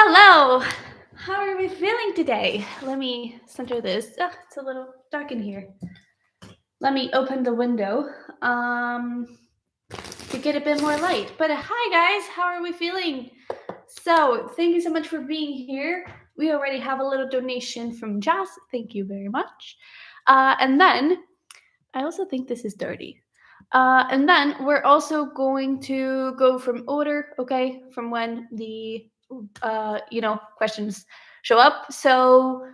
Hello. How are we feeling today? Let me center this. It's a little dark in here. Let me open the window to get a bit more light. But hi guys, how are we feeling? So thank you so much for being here. We already have a little donation from Jazz. Thank you very much. And then I also think this is dirty. And then we're also going to go from order, okay, from when the questions show up. So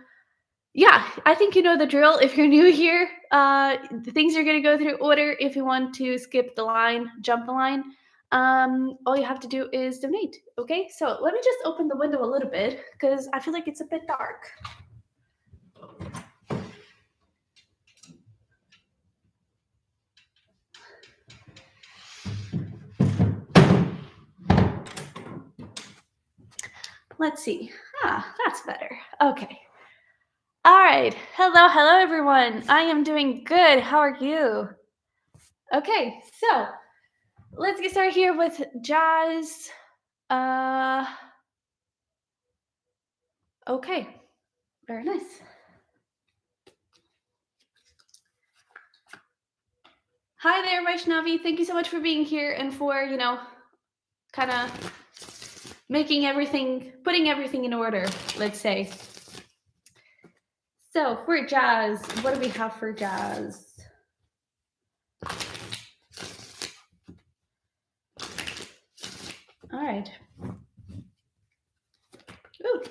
yeah, I think you know the drill. If you're new here, the things are gonna go through order. If you want to skip the line, jump the line, all you have to do is donate. Okay, so let me just open the window a little bit because I feel like it's a bit dark. Let's see. That's better. Okay. All right. Hello, everyone. I am doing good. How are you? Okay, so let's get started here with Jazz. Okay, very nice. Hi there, Vaishnavi. Thank you so much for being here and for, kind of putting everything in order, let's say. So for Jazz, what do we have for Jazz? All right. Ooh.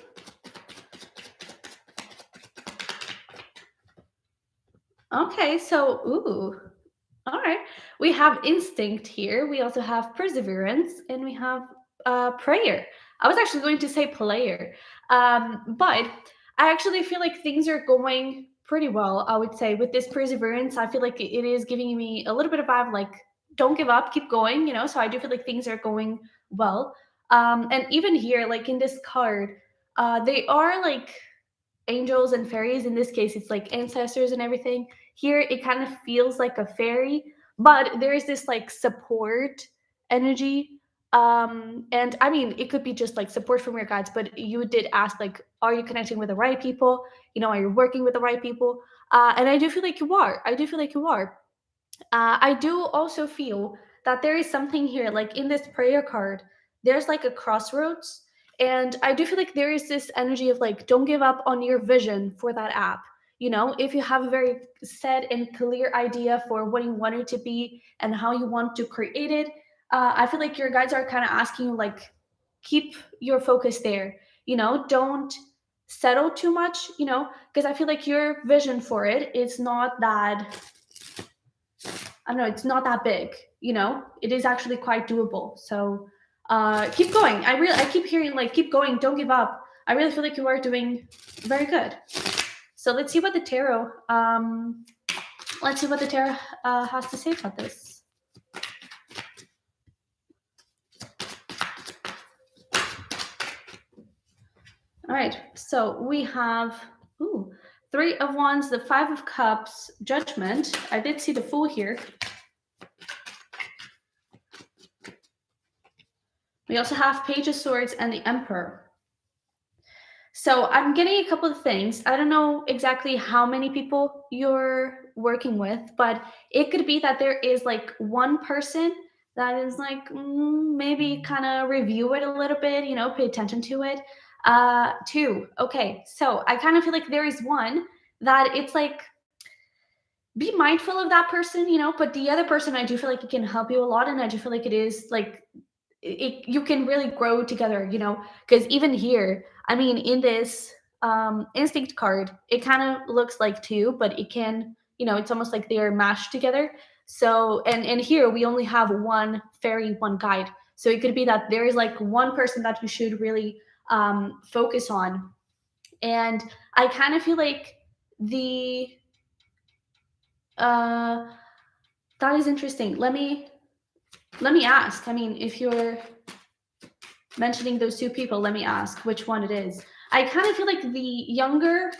Okay, so, all right. We have instinct here. We also have perseverance, and we have prayer. I was actually going to say player, but I actually feel like things are going pretty well. I would say with this perseverance, I feel like it is giving me a little bit of vibe like don't give up, keep going. So I do feel like things are going well. And even here, like in this card, they are like angels and fairies. In this case, it's like ancestors and everything. Here it kind of feels like a fairy, but there is this like support energy. And I mean, it could be just like support from your guides, but you did ask like, are you connecting with the right people? Are you working with the right people? And I do feel like you are. I do also feel that there is something here, like in this prayer card, there's like a crossroads. And I do feel like there is this energy of like, don't give up on your vision for that app. If you have a very set and clear idea for what you want it to be and how you want to create it, I feel like your guides are kind of asking you, like, keep your focus there. Don't settle too much, because I feel like your vision for it is not that I don't know, it's not that big, It is actually quite doable. So keep going. I keep hearing like keep going, don't give up. I really feel like you are doing very good. So let's see what the tarot has to say about this. All right. So we have Three of Wands, the Five of Cups, Judgment. I did see the Fool here. We also have Page of Swords and the Emperor. So I'm getting a couple of things. I don't know exactly how many people you're working with, but it could be that there is like one person that is like, maybe kind of review it a little bit, pay attention to it. Two, okay. So I kind of feel like there is one that it's like, be mindful of that person, but the other person, I do feel like it can help you a lot. And I do feel like it is like, you can really grow together, because even here, I mean, in this instinct card, it kind of looks like two, but it can, it's almost like they're mashed together. So and here we only have one fairy, one guide. So it could be that there is like one person that you should really focus on. And I kind of feel like that is interesting. Let me ask. I mean, if you're mentioning those two people, let me ask which one it is. I kind of feel like the younger,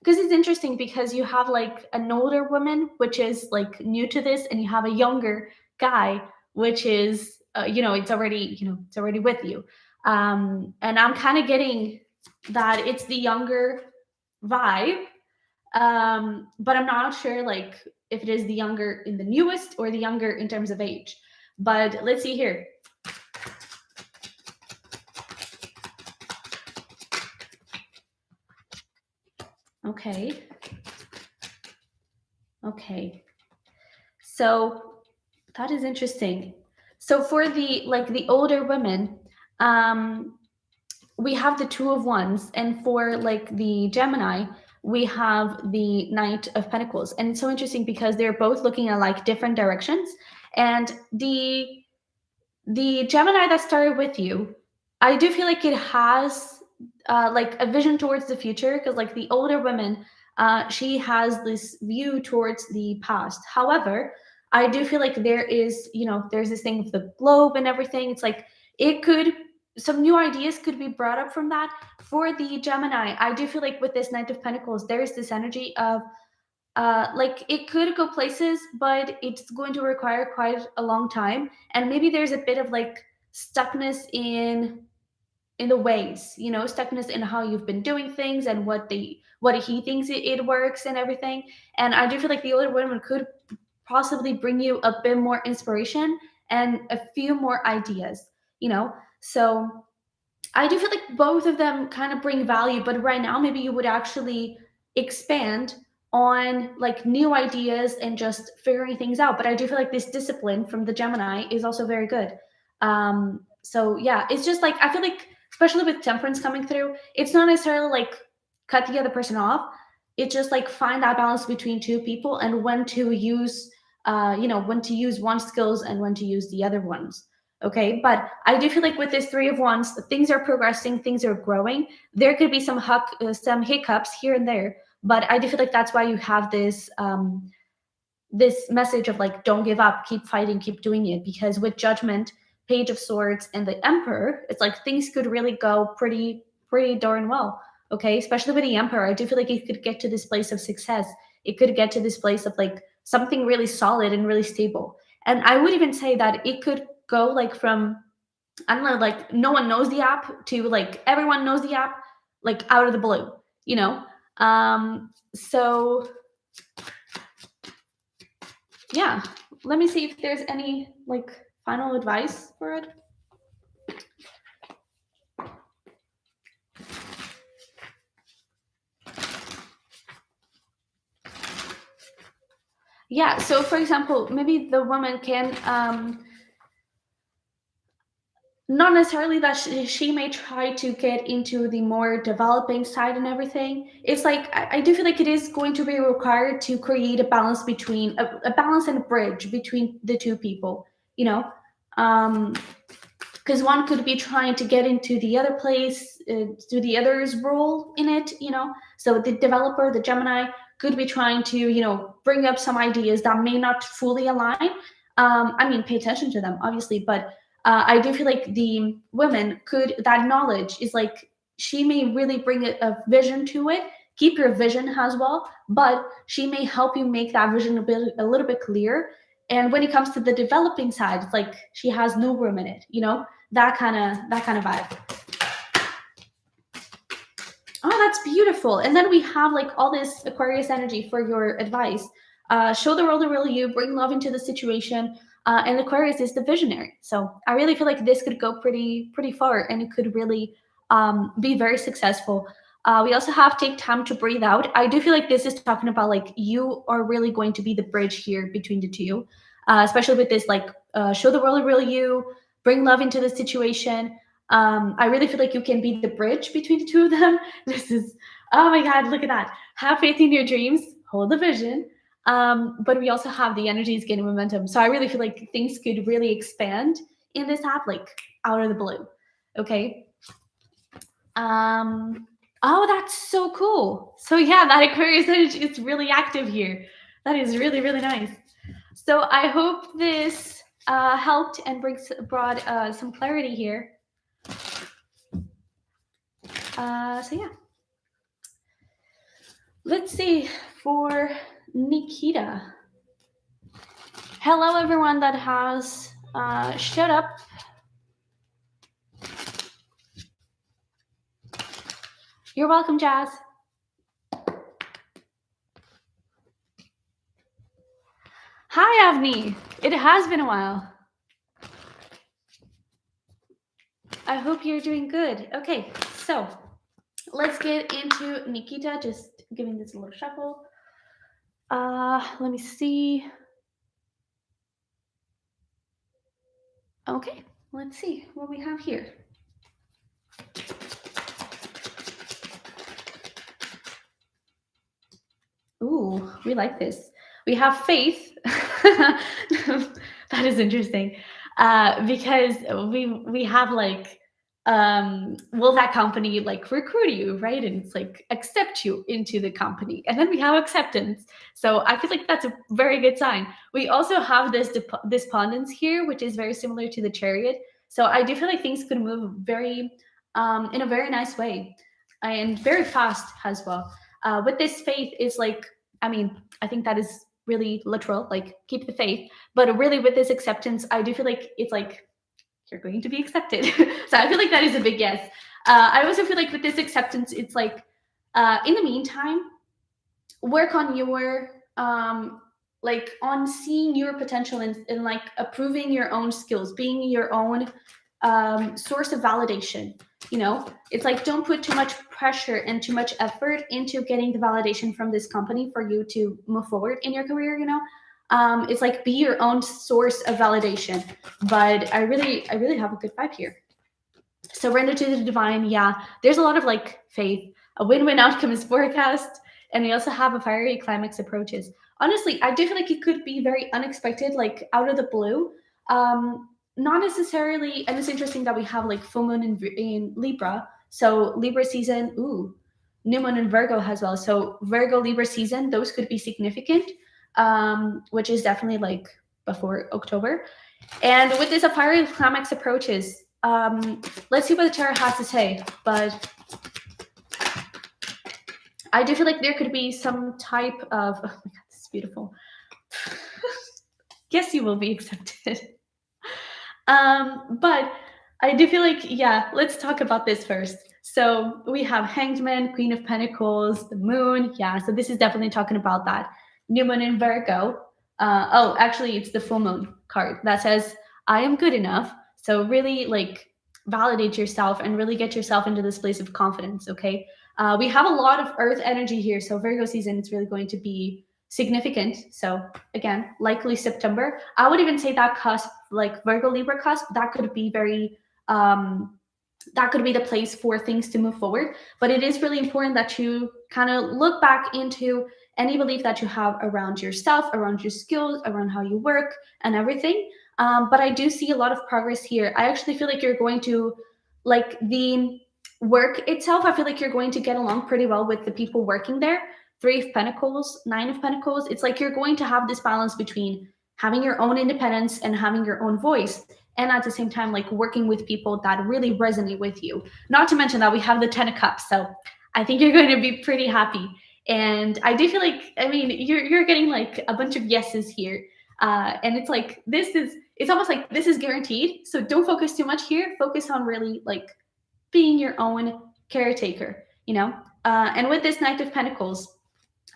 because it's interesting because you have like an older woman, which is like new to this, and you have a younger guy, which is, it's already with you. And I'm kind of getting that it's the younger vibe, but I'm not sure like if it is the younger in the newest or the younger in terms of age. But let's see here. Okay. Okay. So that is interesting. So for the older women, um, we have the Two of Wands, and for like the Gemini, we have the Knight of Pentacles. And it's so interesting because they're both looking at like different directions. And the Gemini that started with you, I do feel like it has like a vision towards the future, because like the older woman, she has this view towards the past. However, I do feel like there is, there's this thing with the globe and everything. It's like it could, some new ideas could be brought up from that. For the Gemini, I do feel like with this Knight of Pentacles, there is this energy of like it could go places, but it's going to require quite a long time, and maybe there's a bit of like stuckness in the ways, stuckness in how you've been doing things and what he thinks it works and everything. And I do feel like the older woman could possibly bring you a bit more inspiration and a few more ideas, so I do feel like both of them kind of bring value, but right now maybe you would actually expand on like new ideas and just figuring things out. But I do feel like this discipline from the Gemini is also very good. So yeah, it's just like I feel like, especially with temperance coming through, it's not necessarily like cut the other person off. It's just like find that balance between two people and when to use when to use one skills and when to use the other ones. Okay, but I do feel like with this Three of Wands, things are progressing, things are growing. There could be some hiccups here and there, but I do feel like that's why you have this message of like, don't give up, keep fighting, keep doing it. Because with Judgment, Page of Swords, and the Emperor, it's like things could really go pretty darn well. Okay, especially with the Emperor, I do feel like it could get to this place of success. It could get to this place of like something really solid and really stable. And I would even say that it could go like from, I don't know, like no one knows the app to like everyone knows the app, like out of the blue, you know? So yeah, let me see if there's any like final advice for it. Yeah, so for example, maybe the woman can not necessarily that she may try to get into the more developing side and everything. It's like I do feel like it is going to be required to create a balance between a balance and a bridge between the two people, you know. Because one could be trying to get into the other place, to the other's role in it, so the developer, the Gemini, could be trying to bring up some ideas that may not fully align. I mean, pay attention to them obviously, but I do feel like the women could, that knowledge is like, she may really bring a vision to it, keep your vision as well, but she may help you make that vision a little bit clearer. And when it comes to the developing side, it's like she has no room in it, that kind of vibe. Oh, that's beautiful. And then we have like all this Aquarius energy for your advice. Show the world the real you, bring love into the situation. And Aquarius is the visionary. So I really feel like this could go pretty far, and it could really be very successful. We also have take time to breathe out. I do feel like this is talking about like you are really going to be the bridge here between the two, especially with this like show the world the real you, bring love into the situation. I really feel like you can be the bridge between the two of them. This is, oh my God, look at that. Have faith in your dreams, hold the vision. But we also have the energies gaining momentum. So I really feel like things could really expand in this app, like out of the blue. Okay. Oh, that's so cool. So yeah, that Aquarius energy is really active here. That is really, really nice. So I hope this helped and brought some clarity here. So yeah, let's see for Nikita. Hello, everyone that has showed up. You're welcome, Jazz. Hi, Avni. It has been a while. I hope you're doing good. Okay, so let's get into Nikita. Just giving this a little shuffle. Let me see. Okay, let's see what we have here. Ooh, we like this. We have faith. That is interesting. Because we have like will that company like recruit you, right? And it's like accept you into the company. And then we have acceptance. So I feel like that's a very good sign. We also have this despondence here, which is very similar to the chariot. So I do feel like things could move very in a very nice way and very fast as well. With this faith is like, I mean, I think that is really literal, like keep the faith. But really, with this acceptance, I do feel like it's like you're going to be accepted. So I feel like that is a big yes. I also feel like with this acceptance, it's like in the meantime, work on your like on seeing your potential and like approving your own skills, being your own source of validation. You know, it's like don't put too much pressure and too much effort into getting the validation from this company for you to move forward in your career. You know, it's like be your own source of validation. But I really have a good vibe here. Surrender to the divine. Yeah, there's a lot of like faith. A win-win outcome is forecast, and we also have a fiery climax approaches. Honestly, I do feel like it could be very unexpected, like out of the blue. Not necessarily, and it's interesting that we have like full moon in Libra, so Libra season. Ooh, new moon in Virgo as well. So Virgo Libra season, those could be significant, which is definitely like before October. And with this, a fiery climax approaches. Let's see what the tarot has to say. But I do feel like there could be some type of. Oh my god, this is beautiful. Yes, you will be accepted. But I do feel like, yeah, let's talk about this first. So we have Hanged Man, Queen of Pentacles, the Moon. Yeah, so this is definitely talking about that. New Moon in Virgo. Oh, actually, it's the full moon card that says, I am good enough. So really like validate yourself and really get yourself into this place of confidence, okay? We have a lot of earth energy here. So Virgo season, it's really going to be significant. So again, likely September. I would even say that cusp, like Virgo Libra cusp, that could be very that could be the place for things to move forward. But it is really important that you kind of look back into any belief that you have around yourself, around your skills, around how you work and everything. But I do see a lot of progress here. I actually feel like you're going to like the work itself. I feel like you're going to get along pretty well with the people working there. Three of Pentacles, Nine of Pentacles. It's like you're going to have this balance between having your own independence and having your own voice, and at the same time like working with people that really resonate with you. Not to mention that we have the 10 of cups, so I think you're going to be pretty happy. And I do feel like, I mean, you're getting like a bunch of yeses here, and it's like it's almost like this is guaranteed, so don't focus too much here. Focus on really like being your own caretaker, you know. And with this Knight of Pentacles,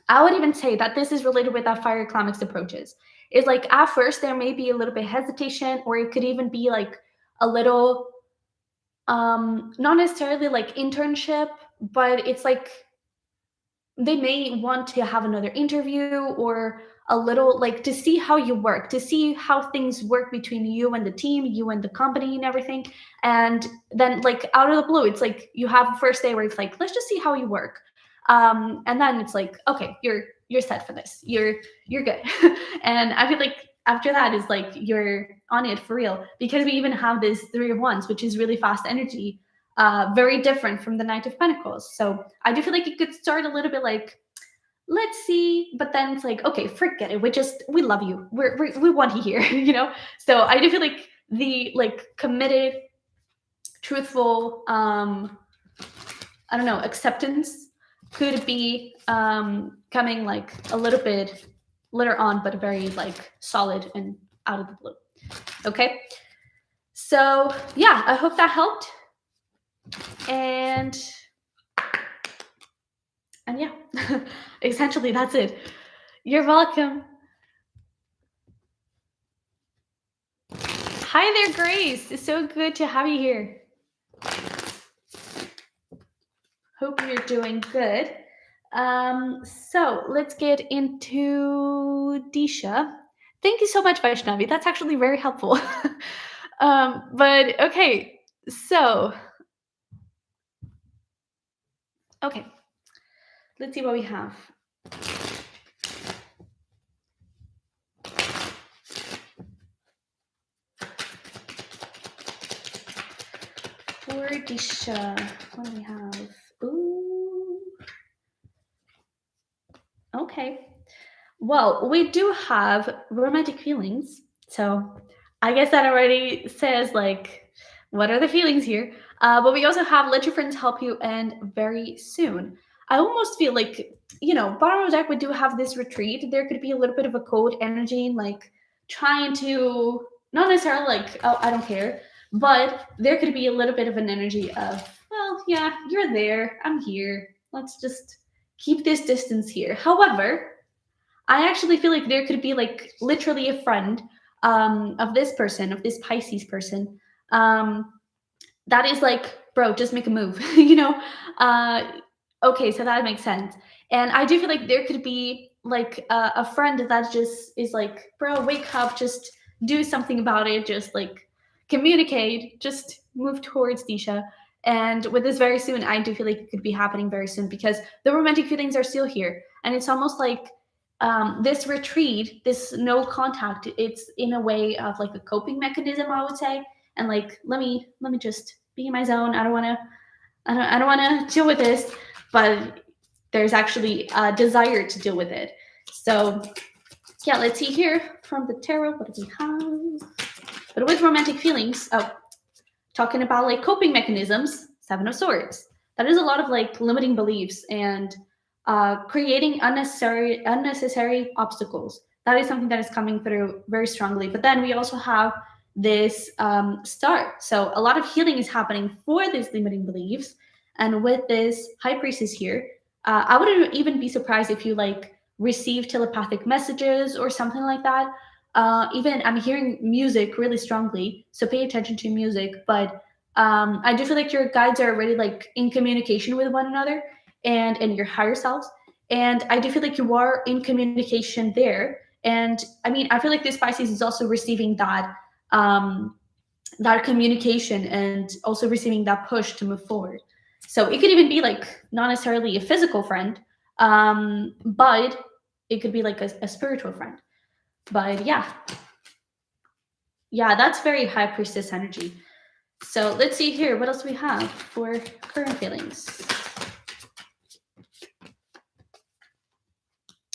I would even say that this is related with that fire climax approaches. Is like at first there may be a little bit hesitation, or it could even be like a little not necessarily like internship, but it's like they may want to have another interview or a little like to see how you work, to see how things work between you and the team, you and the company and everything. And then like out of the blue, it's like you have a first day where it's like, let's just see how you work. And then it's like, okay, you're set for this. You're good. And I feel like after that is like you're on it for real, because we even have this Three of Wands, which is really fast energy, very different from the Knight of Pentacles. So I do feel like it could start a little bit like, let's see, but then it's like, okay, forget it. We love you. We want you here, you know? So I do feel like the like committed, truthful, I don't know, acceptance could be coming like a little bit later on, but very like solid and out of the blue. Okay. So yeah, I hope that helped. And And yeah, essentially that's it. You're welcome. Hi there, Grace. It's so good to have you here. Hope you're doing good. So let's get into Disha. Thank you so much, Vaishnavi. That's actually very helpful. But okay, so okay, let's see what we have. For Disha, what do we have? Ooh. Okay. Well, we do have romantic feelings. So I guess that already says, like, what are the feelings here? But we also have let your friends help you and very soon. I almost feel like, bottom of the deck, we do have this retreat. There could be a little bit of a cold energy, like trying to, not necessarily like, oh, I don't care, but there could be a little bit of an energy of, well, yeah, you're there. I'm here. Let's just keep this distance here. However, I actually feel like there could be like literally a friend of this person, of this Pisces person, um, that is like, bro, just make a move, Uh, okay, so that makes sense. And I do feel like there could be like a friend that just is like, bro, wake up, just do something about it, just like communicate, just move towards Disha. And with this very soon, I do feel like it could be happening very soon because the romantic feelings are still here. And it's almost like this retreat, this no contact, it's in a way of like a coping mechanism, I would say. And like, let me just be in my zone. I don't want to deal with this, but there's actually a desire to deal with it. So yeah, let's see here from the tarot, what do we have? But with romantic feelings, oh, talking about like coping mechanisms, Seven of Swords. That is a lot of like limiting beliefs and creating unnecessary obstacles. That is something that is coming through very strongly. But then we also have this start. So a lot of healing is happening for these limiting beliefs. And with this High Priestess here, I wouldn't even be surprised if you like receive telepathic messages or something like that. Even I'm hearing music really strongly, so pay attention to music. But I do feel like your guides are already like in communication with one another and your higher selves. And I do feel like you are in communication there. And I mean, I feel like this Pisces is also receiving um, that communication and also receiving that push to move forward. So it could even be like not necessarily a physical friend, but it could be like a spiritual friend. But yeah, that's very High Priestess energy. So let's see here. What else we have for current feelings?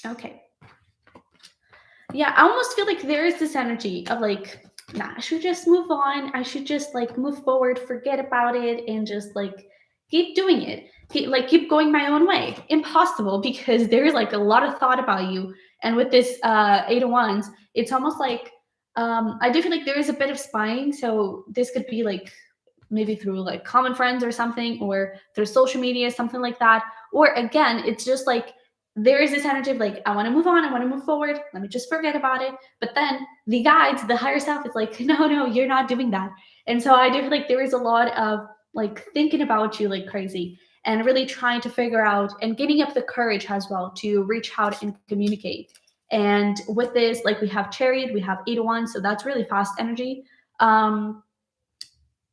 Okay. Yeah, I almost feel like there is this energy of like, nah, I should just move on. I should just like move forward, forget about it, and just like keep doing it. Keep going my own way. Impossible because there's like a lot of thought about you. And with this Eight of Wands, it's almost like I do feel like there is a bit of spying. So this could be like maybe through like common friends or something, or through social media, something like that. Or again, it's just like there is this energy of like, I want to move on, I want to move forward, let me just forget about it. But then the guides, the higher self is like, no, you're not doing that. And so I do feel like there is a lot of like thinking about you like crazy and really trying to figure out and getting up the courage as well to reach out and communicate. And with this, like we have Chariot, we have Eight of Wands, so that's really fast energy.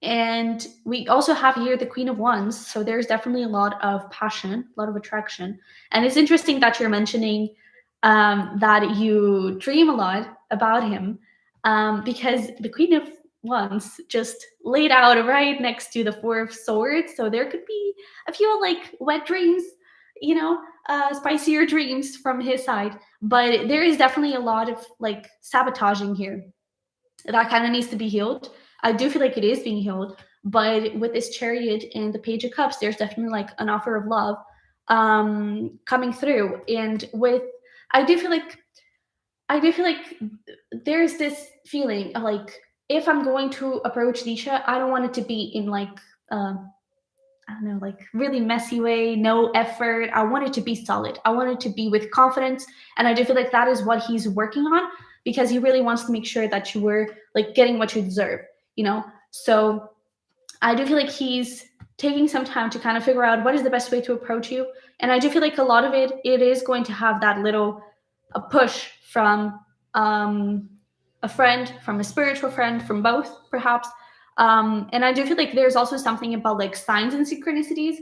And we also have here the Queen of Wands. So there's definitely a lot of passion, a lot of attraction. And it's interesting that you're mentioning that you dream a lot about him because the Queen of Wands just laid out right next to the Four of Swords. So there could be a few like wet dreams, spicier dreams from his side. But there is definitely a lot of like sabotaging here that kind of needs to be healed. I do feel like it is being healed, but with this Chariot and the Page of Cups, there's definitely like an offer of love coming through. And with I do feel like there's this feeling of like if I'm going to approach Disha, I don't want it to be in like I don't know, like really messy way, no effort. I want it to be solid. I want it to be with confidence. And I do feel like that is what he's working on because he really wants to make sure that you were like getting what you deserve, you know? So I do feel like he's taking some time to kind of figure out what is the best way to approach you. And I do feel like a lot of it is going to have that little a push from a friend, from a spiritual friend, from both, perhaps. And I do feel like there's also something about like signs and synchronicities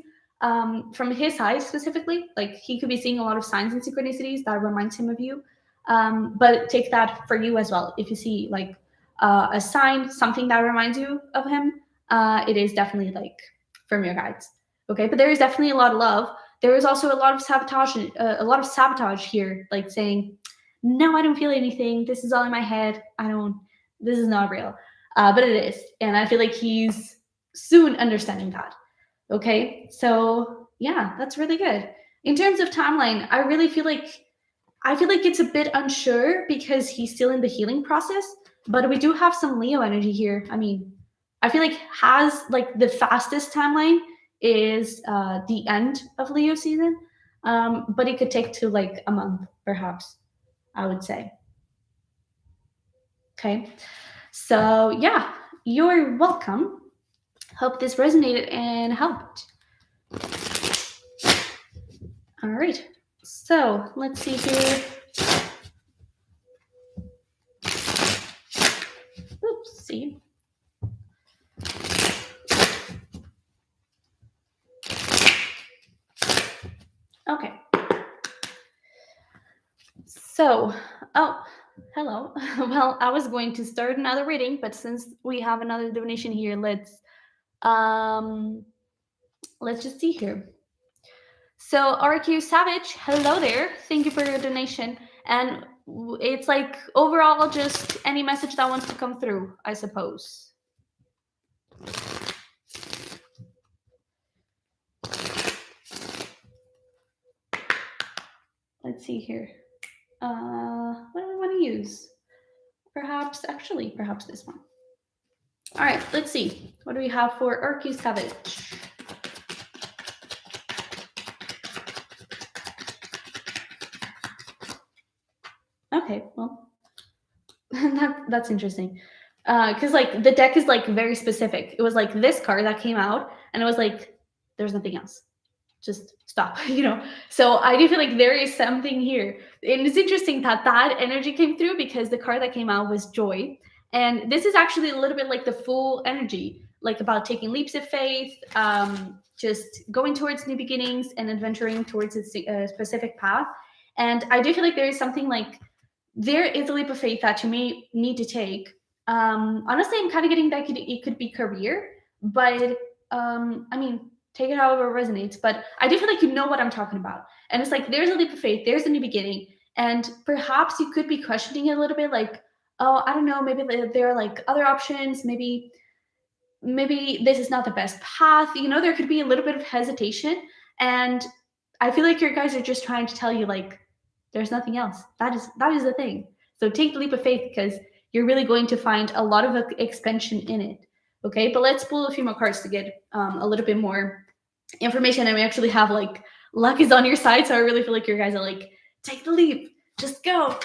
from his side specifically. Like he could be seeing a lot of signs and synchronicities that reminds him of you. But take that for you as well. If you see like a sign, something that reminds you of him, it is definitely like from your guides. Okay, but there is definitely a lot of love. There is also a lot of sabotage here, like saying, "No, I don't feel anything. This is all in my head. I don't. This is not real." But it is, and I feel like he's soon understanding that. Okay, so yeah, that's really good. In terms of timeline, I feel like it's a bit unsure because he's still in the healing process, but we do have some Leo energy here. I mean, I feel like has like the fastest timeline is the end of Leo season, but it could take to like a month, perhaps. I would say. Okay, so yeah, you're welcome. Hope this resonated and helped. All right, so let's see here. Oops, see. Okay. So, oh, hello. Well, I was going to start another reading, but since we have another donation here, um let's just see here. So, RQ Savage, hello there. Thank you for your donation. And it's like overall just any message that wants to come through, I suppose. Let's see here. What do we want to use? Perhaps this one. All right, let's see. What do we have for RQ Savage? Okay, well, that's interesting. Because like the deck is like very specific. It was like this card that came out, and it was like, there's nothing else. Just stop, you know. So I do feel like there is something here, and it's interesting that that energy came through because the card that came out was joy, and this is actually a little bit like the full energy, like about taking leaps of faith, just going towards new beginnings and adventuring towards a specific path. And I do feel like there is something like there is a leap of faith that you may need to take. Honestly, I'm kind of getting that it could be career, but I mean, take it however it resonates. But I do feel like you know what I'm talking about. And it's like there's a leap of faith, there's a new beginning. And perhaps you could be questioning it a little bit like, oh, I don't know, maybe there are like other options, maybe this is not the best path. You know, there could be a little bit of hesitation. And I feel like your guys are just trying to tell you like there's nothing else. That is the thing. So take the leap of faith because you're really going to find a lot of expansion in it. Okay, but let's pull a few more cards to get a little bit more information. And we actually have like luck is on your side. So I really feel like your guys are like, take the leap, just go.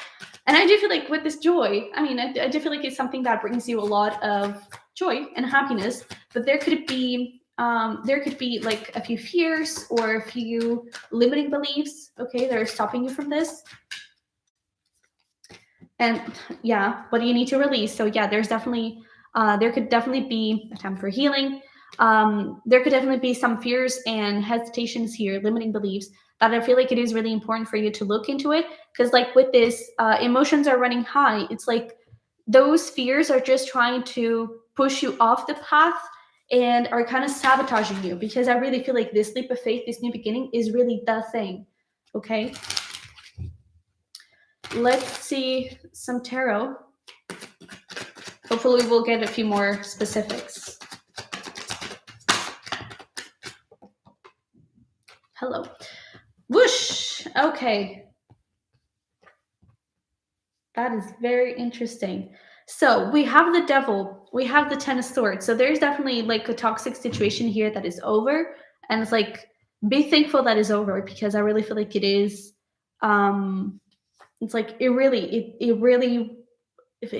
And I do feel like with this joy, I mean, I do feel like it's something that brings you a lot of joy and happiness, but there could be like a few fears or a few limiting beliefs, okay, that are stopping you from this. And yeah, what do you need to release? So yeah, there could definitely be a time for healing. There could definitely be some fears and hesitations here, limiting beliefs that I feel like it is really important for you to look into it. Because like with this, emotions are running high. It's like those fears are just trying to push you off the path and are kind of sabotaging you, because I really feel like this leap of faith, this new beginning is really the thing. Okay. Let's see some tarot. Hopefully we'll get a few more specifics. Hello. Whoosh. Okay. That is very interesting. So we have the devil, we have the 10 of swords. So there's definitely like a toxic situation here that is over. And it's like, be thankful that is over, because I really feel like it is, it's like it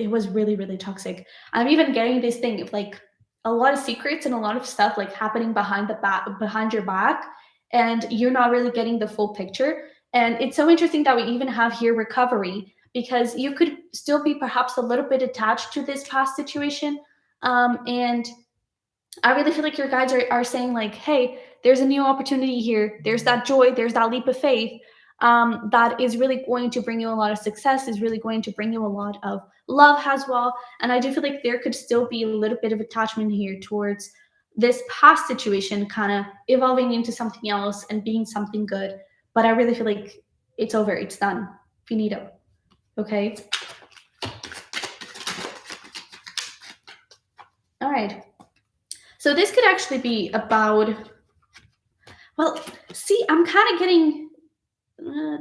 was really, really toxic. I'm even getting this thing of like a lot of secrets and a lot of stuff like happening behind your back, and you're not really getting the full picture. And it's so interesting that we even have here recovery, because you could still be perhaps a little bit attached to this past situation. And I really feel like your guides are saying like, hey, there's a new opportunity here. There's that joy. There's that leap of faith, that is really going to bring you a lot of success, is really going to bring you a lot of love as well. And I do feel like there could still be a little bit of attachment here towards this past situation, kind of evolving into something else and being something good. But I really feel like it's over. It's done. Finito. Okay. All right. So this could actually be about, well, see, I'm kind of getting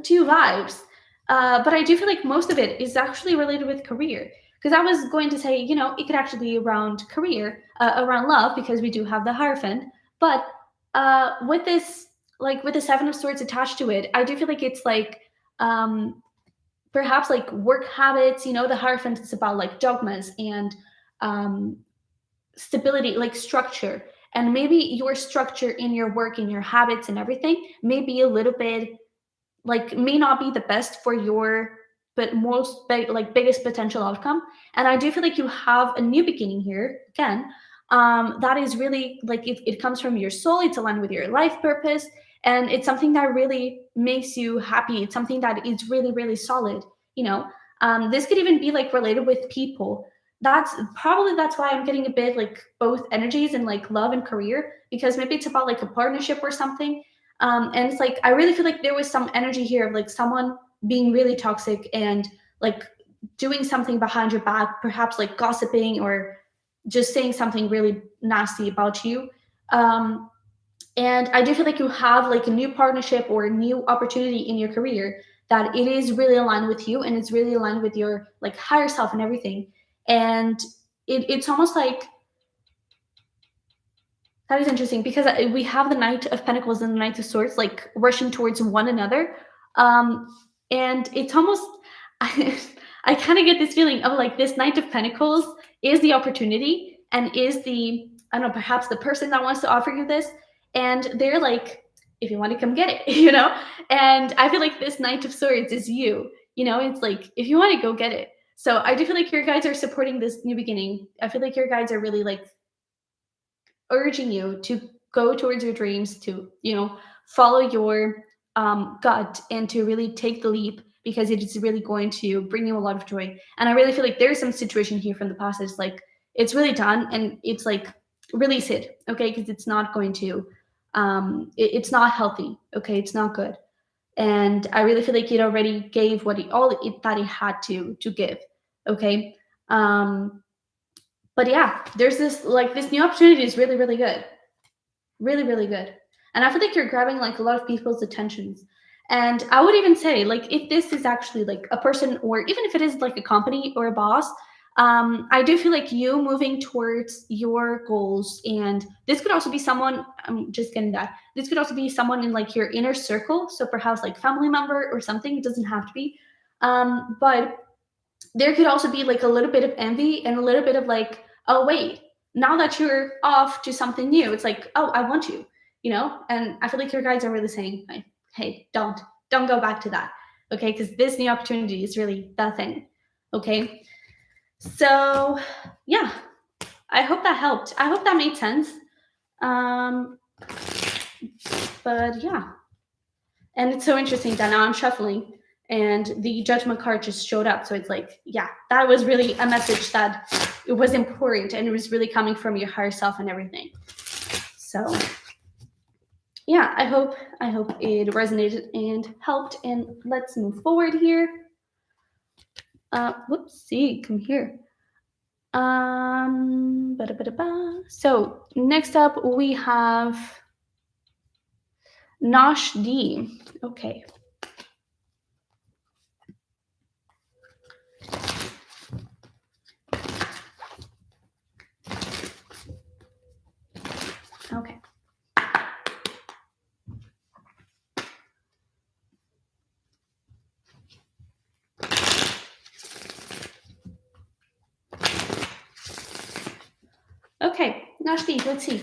two vibes, but I do feel like most of it is actually related with career. Because I was going to say, it could actually be around career, around love, because we do have the Hierophant. But with this, like with the Seven of Swords attached to it, I do feel like it's like, perhaps like work habits. The Hierophant is about like dogmas and um, stability, like structure. And maybe your structure in your work, in your habits and everything may be a little bit, like, may not be the best for your but most biggest potential outcome. And I do feel like you have a new beginning here again, that is really like, it comes from your soul, it's aligned with your life purpose, and it's something that really makes you happy. It's something that is really, really solid. This could even be like related with people. That's why I'm getting a bit like both energies and like love and career, because maybe it's about like a partnership or something. And it's like, I really feel like there was some energy here of like someone being really toxic and like doing something behind your back, perhaps like gossiping or just saying something really nasty about you. And I do feel like you have like a new partnership or a new opportunity in your career, that it is really aligned with you, and it's really aligned with your like higher self and everything. And it's almost like, that is interesting, because we have the Knight of Pentacles and the Knight of Swords like rushing towards one another. And it's almost, I kind of get this feeling of like this Knight of Pentacles is the opportunity and is the, I don't know, perhaps the person that wants to offer you this. And they're like, if you want to come get it. And I feel like this Knight of Swords is you. It's like, if you want to go get it. So I do feel like your guides are supporting this new beginning. I feel like your guides are really like urging you to go towards your dreams, to follow your gut, and to really take the leap, because it is really going to bring you a lot of joy. And I really feel like there's some situation here from the past that's like, it's really done, and it's like, release it, okay? Because it's not going to, it's not healthy, okay? It's not good. And I really feel like it already gave that it had to give, okay? But yeah, there's this new opportunity is really, really good. Really, really good. And I feel like you're grabbing like a lot of people's attentions. And I would even say, like, if this is actually like a person, or even if it is like a company or a boss, I do feel like you moving towards your goals. And this could also be someone, I'm just getting that. This could also be someone in like your inner circle. So perhaps like family member or something. It doesn't have to be. But there could also be like a little bit of envy and a little bit of like, oh wait, now that you're off to something new, it's like, oh, I want you, And I feel like your guides are really saying, like, hey, don't go back to that, okay? Because this new opportunity is really that thing, okay? So yeah, I hope that helped. I hope that made sense. But yeah, and it's so interesting that now I'm shuffling and the Judgment card just showed up. So it's like, yeah, that was really a message that it was important, and it was really coming from your higher self and everything. So yeah, I hope it resonated and helped. And let's move forward here. Whoopsie, come here. So next up we have Nosh D. Okay. Okay. Nashti, let's see.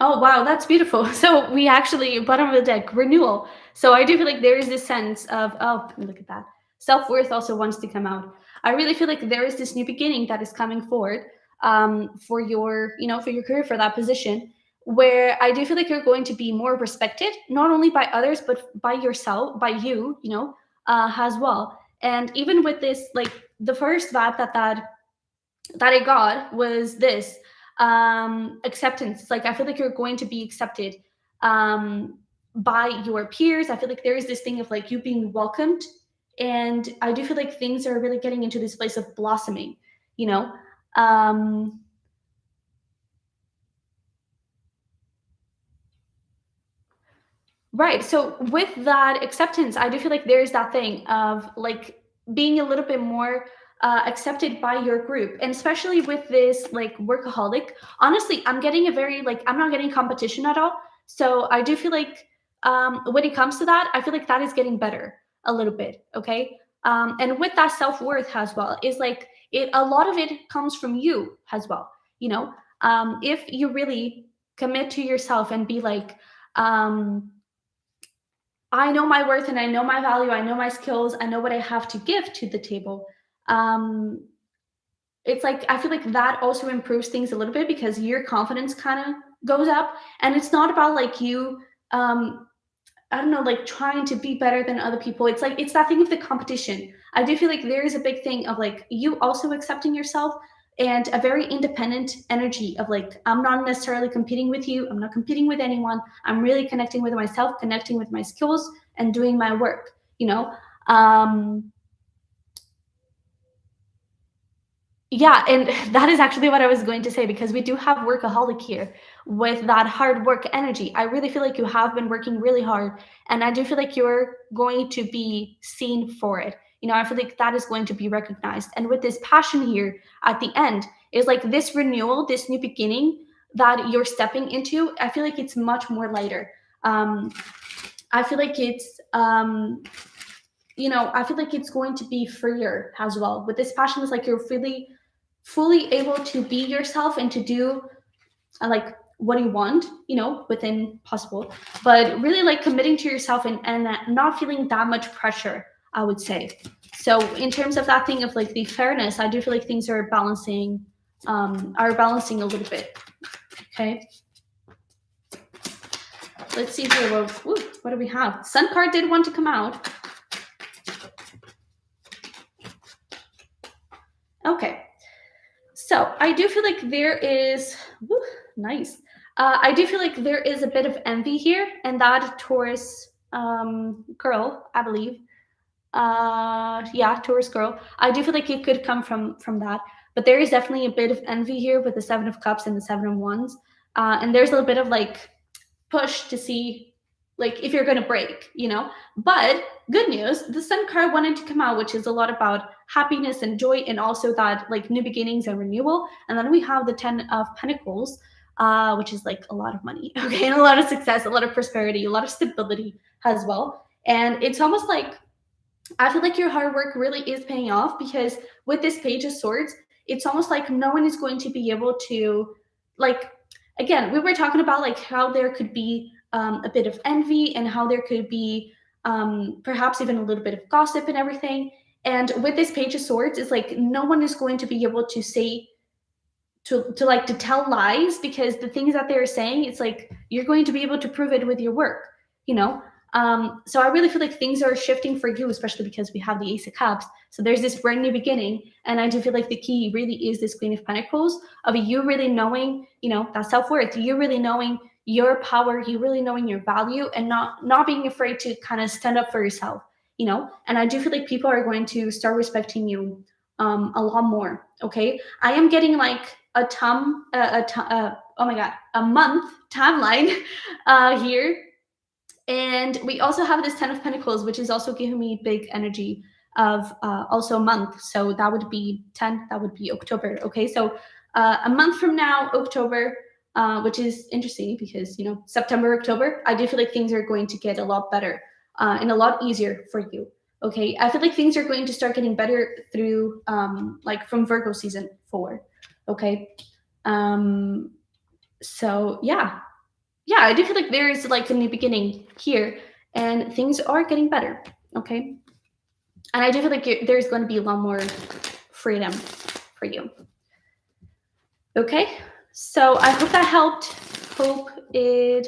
Oh wow, that's beautiful. So we actually bottom of the deck renewal. So I do feel like there is this sense of, oh look at that, self worth also wants to come out. I really feel like there is this new beginning that is coming forward, for your for your career, for that position, where I do feel like you're going to be more respected not only by others but by yourself, by you, as well. And even with this, like the first vibe that I got was this acceptance. Like I feel like you're going to be accepted um, by your peers. I feel like there is this thing of like you being welcomed, and I do feel like things are really getting into this place of blossoming. You know, um, Right. So with that acceptance, I do feel like there's that thing of like being a little bit more accepted by your group, and especially with this like workaholic. Honestly, I'm getting a very like I'm not getting competition at all. So I do feel like when it comes to that, I feel like that is getting better a little bit. Okay. And with that self worth as well is like it. A lot of it comes from you as well. You know, if you really commit to yourself and be like. I know my worth and I know my value. I know my skills. I know what I have to give to the table. Um, it's like I feel like that also improves things a little bit because your confidence kind of goes up, and it's not about like you. I don't know, like trying to be better than other people. It's like it's that thing of the competition. I do feel like there is a big thing of like you also accepting yourself and a very independent energy of like I'm not necessarily competing with you. I'm not competing with anyone. I'm really connecting with myself, connecting with my skills and doing my work, you know? Um Yeah, and that is actually what I was going to say because we do have workaholic here with that hard work energy. I really feel like you have been working really hard, and I do feel like you're going to be seen for it. I feel like that is going to be recognized. And with this passion here at the end, is like this renewal, this new beginning that you're stepping into. I feel like it's much more lighter. Um, I feel like I feel like it's going to be freer as well. With this passion, it's like you're really fully able to be yourself and to do like what you want, within possible, but really like committing to yourself and not feeling that much pressure, I would say. So in terms of that thing of like the fairness, I do feel like things are balancing a little bit. Okay. Let's see here. What do we have? Sun card did want to come out. Okay. So I do feel like there is nice. I do feel like there is a bit of envy here, and that Taurus girl, I believe. Yeah, Taurus girl. I do feel like it could come from that, but there is definitely a bit of envy here with the Seven of Cups and the Seven of Wands, and there's a little bit of like push to see like if you're going to break. But good news, the Sun card wanted to come out, which is a lot about happiness and joy, and also that like new beginnings and renewal. And then we have the Ten of Pentacles, which is like a lot of money, okay, and a lot of success, a lot of prosperity, a lot of stability as well. And it's almost like I feel like your hard work really is paying off because with this Page of Swords, it's almost like no one is going to be able to, like, again, we were talking about like how there could be a bit of envy and how there could be perhaps even a little bit of gossip and everything. And with this Page of Swords, it's like no one is going to be able to say to tell lies because the things that they're saying, it's like you're going to be able to prove it with your work, you know. So I really feel like things are shifting for you, especially because we have the Ace of Cups. So there's this brand new beginning, and I do feel like the key really is this Queen of Pentacles of you really knowing, that self-worth, you really knowing your power, you really knowing your value, and not being afraid to kind of stand up for yourself. And I do feel like people are going to start respecting you a lot more. Okay, I am getting like oh my god, a month timeline here, and we also have this Ten of Pentacles, which is also giving me big energy of also a month. So that would be 10, that would be October. Okay, so a month from now, October, which is interesting because, you know, September, October, I do feel like things are going to get a lot better and a lot easier for you. Okay. I feel like things are going to start getting better through like from Virgo season forward. Okay. Um, so yeah, I do feel like there is like a new beginning here and things are getting better. Okay. And I do feel like there's going to be a lot more freedom for you. Okay. So I hope that helped. Hope it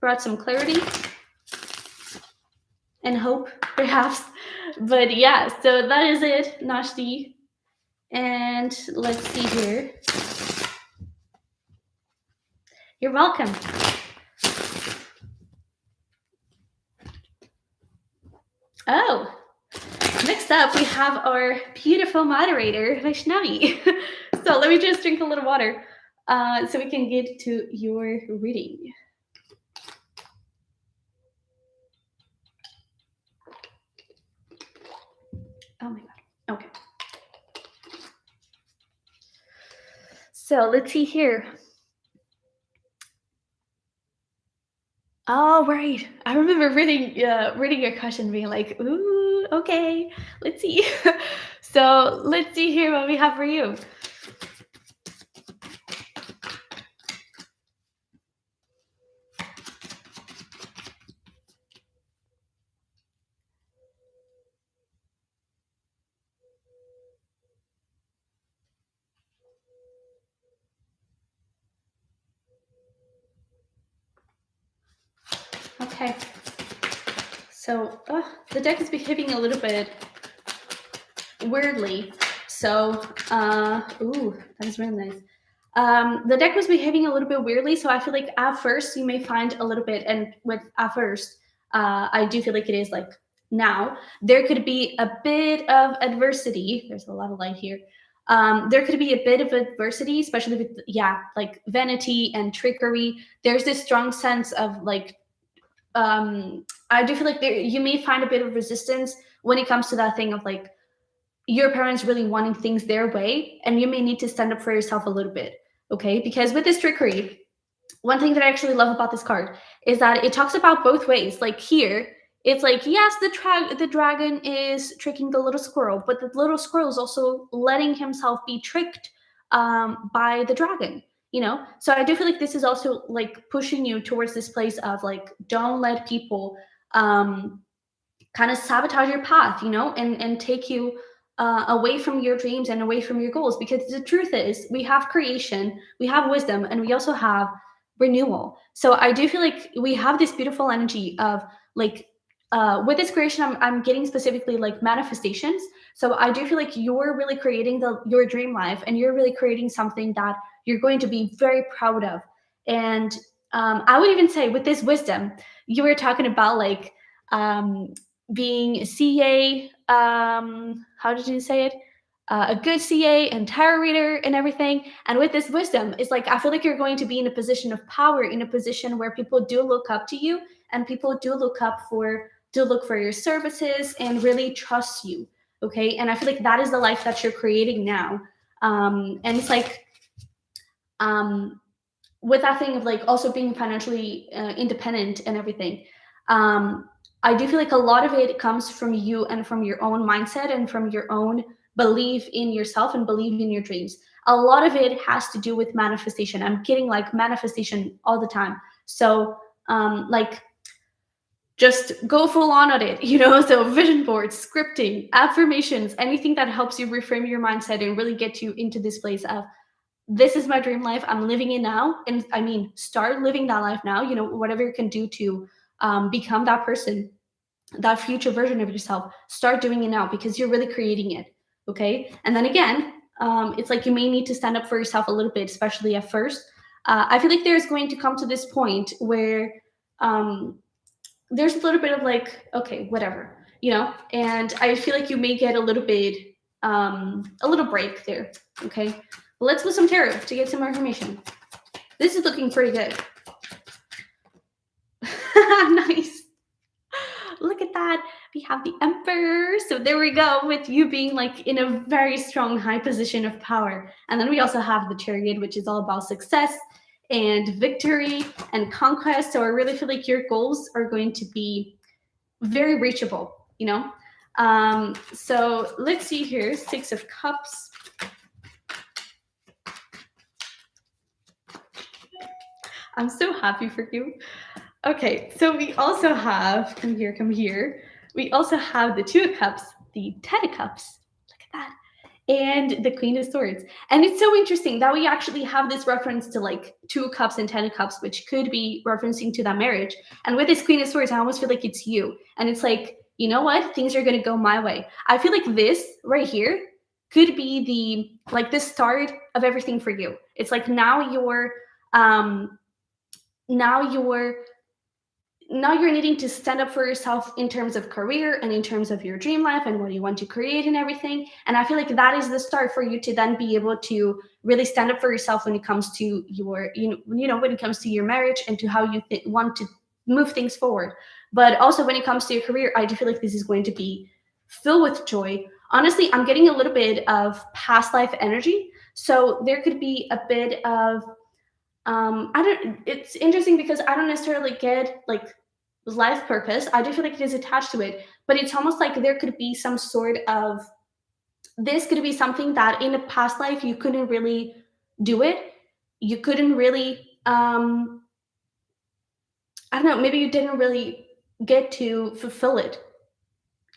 brought some clarity and hope, perhaps. But yeah, so that is it, Nashdi. And let's see here. You're welcome. Oh, next up we have our beautiful moderator, Vaishnavi. So let me just drink a little water so we can get to your reading. Oh my God. Okay. So let's see here. Oh, right. I remember reading your question, being like, "Ooh, okay, let's see." So let's see here what we have for you. Okay. So the deck is behaving a little bit weirdly. So, ooh, that is really nice. The deck was behaving a little bit weirdly, so I feel like at first you may find a little bit, and with at first, I do feel like it is like now there could be a bit of adversity. There's a lot of light here. There could be a bit of adversity, especially with like vanity and trickery. There's this strong sense of like I do feel like you may find a bit of resistance when it comes to that thing of like your parents really wanting things their way, and you may need to stand up for yourself a little bit. Okay, because with this trickery, one thing that I actually love about this card is that it talks about both ways. Like here, it's like, yes, the dragon is tricking the little squirrel, but the little squirrel is also letting himself be tricked by the dragon. You know, so I do feel like this is also like pushing you towards this place of like, don't let people kind of sabotage your path, you know, and take you away from your dreams and away from your goals. Because the truth is, we have creation, we have wisdom, and we also have renewal. So I do feel like we have this beautiful energy of like with this creation, I'm getting specifically like manifestations. So I do feel like you're really creating your dream life, and you're really creating something that you're going to be very proud of. And I would even say with this wisdom, you were talking about like um, being CA, how did you say it? A good CA and tarot reader and everything. And with this wisdom, it's like I feel like you're going to be in a position of power, in a position where people do look up to you, and people do look for your services and really trust you. Okay. And I feel like that is the life that you're creating now. And it's like with that thing of like also being financially independent and everything. I do feel like a lot of it comes from you and from your own mindset and from your own belief in yourself and believe in your dreams. A lot of it has to do with manifestation. I'm getting like manifestation all the time. So like just go full on at it, you know? So vision boards, scripting, affirmations, anything that helps you reframe your mindset and really get you into this place of this is my dream life. I'm living it now. And I mean, start living that life now, you know, whatever you can do to become that person, that future version of yourself, start doing it now because you're really creating it. Okay. And then again, it's like you may need to stand up for yourself a little bit, especially at first. I feel like there's going to come to this point where there's a little bit of like, okay, whatever, you know, and I feel like you may get a little break there. Okay. Well, let's put some tarot to get some more information. This is looking pretty good. Nice. Look at that. We have the Emperor. So there we go, with you being like in a very strong high position of power. And then we also have the Chariot, which is all about success and victory and conquest. So I really feel like your goals are going to be very reachable, you know? So let's see here, Six of Cups. I'm so happy for you. Okay, so we also have, come here. We also have the Two of Cups, the Ten of Cups. Look at that. And the Queen of Swords. And it's so interesting that we actually have this reference to like Two of Cups and Ten of Cups, which could be referencing to that marriage. And with this Queen of Swords, I almost feel like it's you. And it's like, you know what? Things are going to go my way. I feel like this right here could be the start of everything for you. It's like now you're um now you're now you're needing to stand up for yourself in terms of career and in terms of your dream life and what you want to create and everything. And I feel like that is the start for you to then be able to really stand up for yourself when it comes to your, when it comes to your marriage and to how you want to move things forward. But also when it comes to your career, I do feel like this is going to be filled with joy. Honestly, I'm getting a little bit of past life energy. So there could be a bit of it's interesting because I don't necessarily get like life purpose. I do feel like it is attached to it, but it's almost like there could be some sort of, this could be something that in a past life you couldn't really do it. You couldn't really I don't know, maybe you didn't really get to fulfill it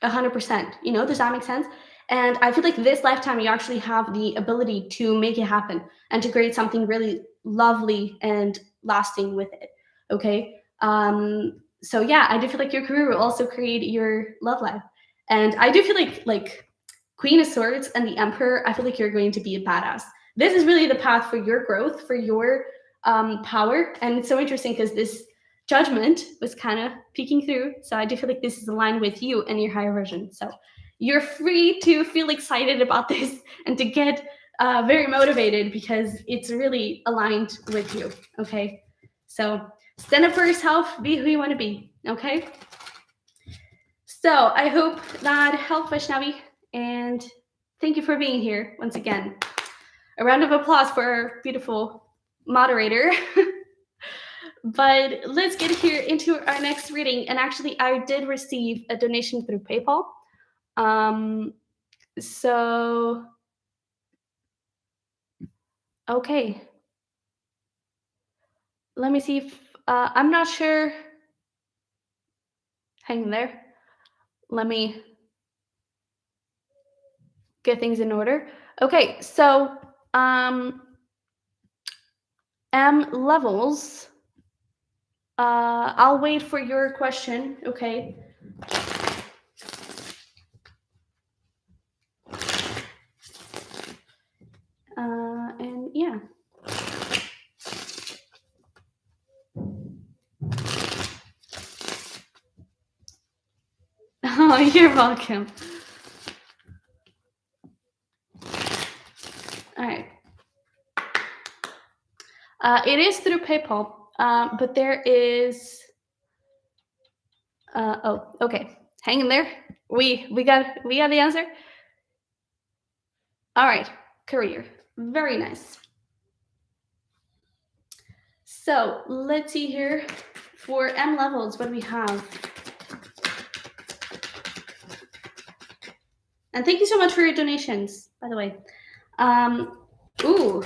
100%. Does that make sense? And I feel like this lifetime you actually have the ability to make it happen and to create something really lovely and lasting with it. Okay. So yeah, I do feel like your career will also create your love life. And I do feel like Queen of Swords and the Emperor, I feel like you're going to be a badass. This is really the path for your growth, for your power. And it's so interesting because this Judgment was kind of peeking through. So I do feel like this is aligned with you and your higher version. So you're free to feel excited about this and to get very motivated because it's really aligned with you. Okay. So stand up for yourself, be who you want to be. Okay. So I hope that helped, Vaishnavi. And thank you for being here once again. A round of applause for our beautiful moderator. But let's get here into our next reading. And actually, I did receive a donation through PayPal. So, okay. Let me see if, I'm not sure. Hang there. Let me get things in order. Okay, so, M levels. I'll wait for your question, okay? And yeah. Oh, you're welcome. All right. It is through PayPal, but there is. Oh, okay. Hang in there. We got the answer. All right, career. Very nice. So let's see here for M levels. What do we have? And thank you so much for your donations, by the way. Ooh.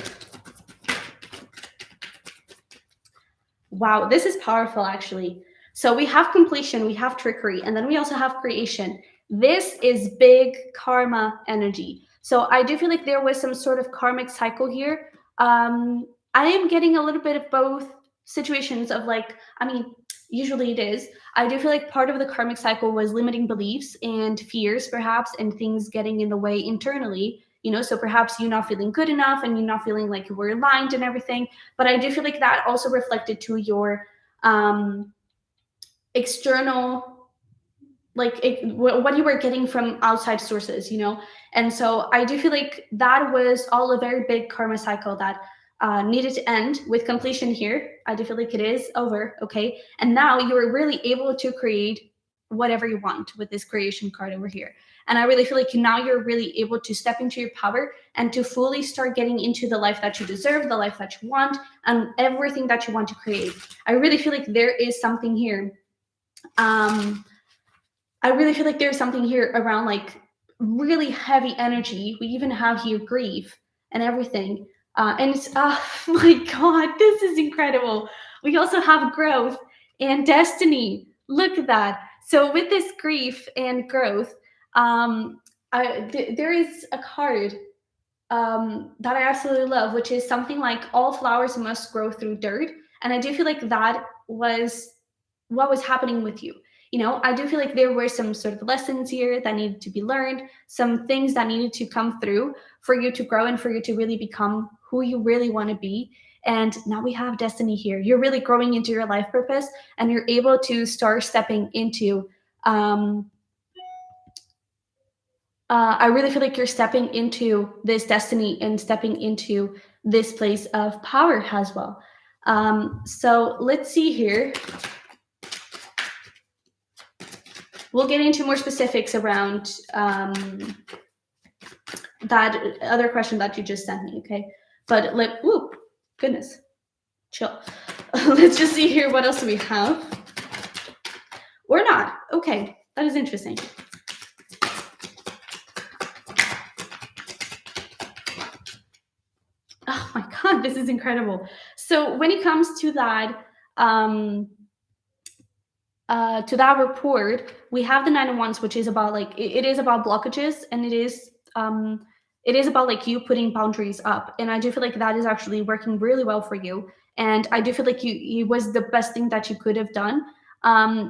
Wow, this is powerful, actually. So we have completion, we have trickery, and then we also have creation. This is big karma energy. So I do feel like there was some sort of karmic cycle here. I am getting a little bit of both situations of like, usually it is. I do feel like part of the karmic cycle was limiting beliefs and fears, perhaps, and things getting in the way internally. So perhaps you not feeling good enough and you not feeling like you were aligned and everything. But I do feel like that also reflected to your external, what you were getting from outside sources, And so I do feel like that was all a very big karma cycle that needed to end with completion here. I do feel like it is over, okay? And now you're really able to create whatever you want with this creation card over here. And I really feel like now you're really able to step into your power and to fully start getting into the life that you deserve, the life that you want, and everything that you want to create. I really feel like there is something here. I really feel like there's something here around like really heavy energy. We even have here grief and everything. And it's, oh my God, this is incredible. We also have growth and destiny. Look at that. So, with this grief and growth, there is a card that I absolutely love, which is something like all flowers must grow through dirt. And I do feel like that was what was happening with you. You know, I do feel like there were some sort of lessons here that needed to be learned, some things that needed to come through for you to grow and for you to really become who you really want to be. And now we have destiny here. You're really growing into your life purpose and you're able to start stepping into I really feel like you're stepping into this destiny and stepping into this place of power as well. So let's see here. We'll get into more specifics around that other question that you just sent me, okay? But goodness, chill. Let's just see here what else we have. Or not. Okay, that is interesting. Oh my God, this is incredible. So when it comes to that report, we have the 9 of Wands, which is about like it is about blockages, and it is about like you putting boundaries up. And I do feel like that is actually working really well for you. And I do feel like it was the best thing that you could have done,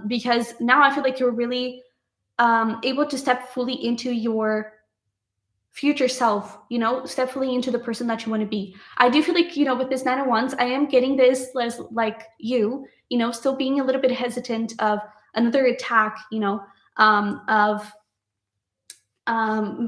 because now I feel like you're really able to step fully into your future self, you know, step fully into the person that you want to be. I do feel like, you know, with this 9 of Wands, I am getting this less like you know, still being a little bit hesitant of another attack, you know, of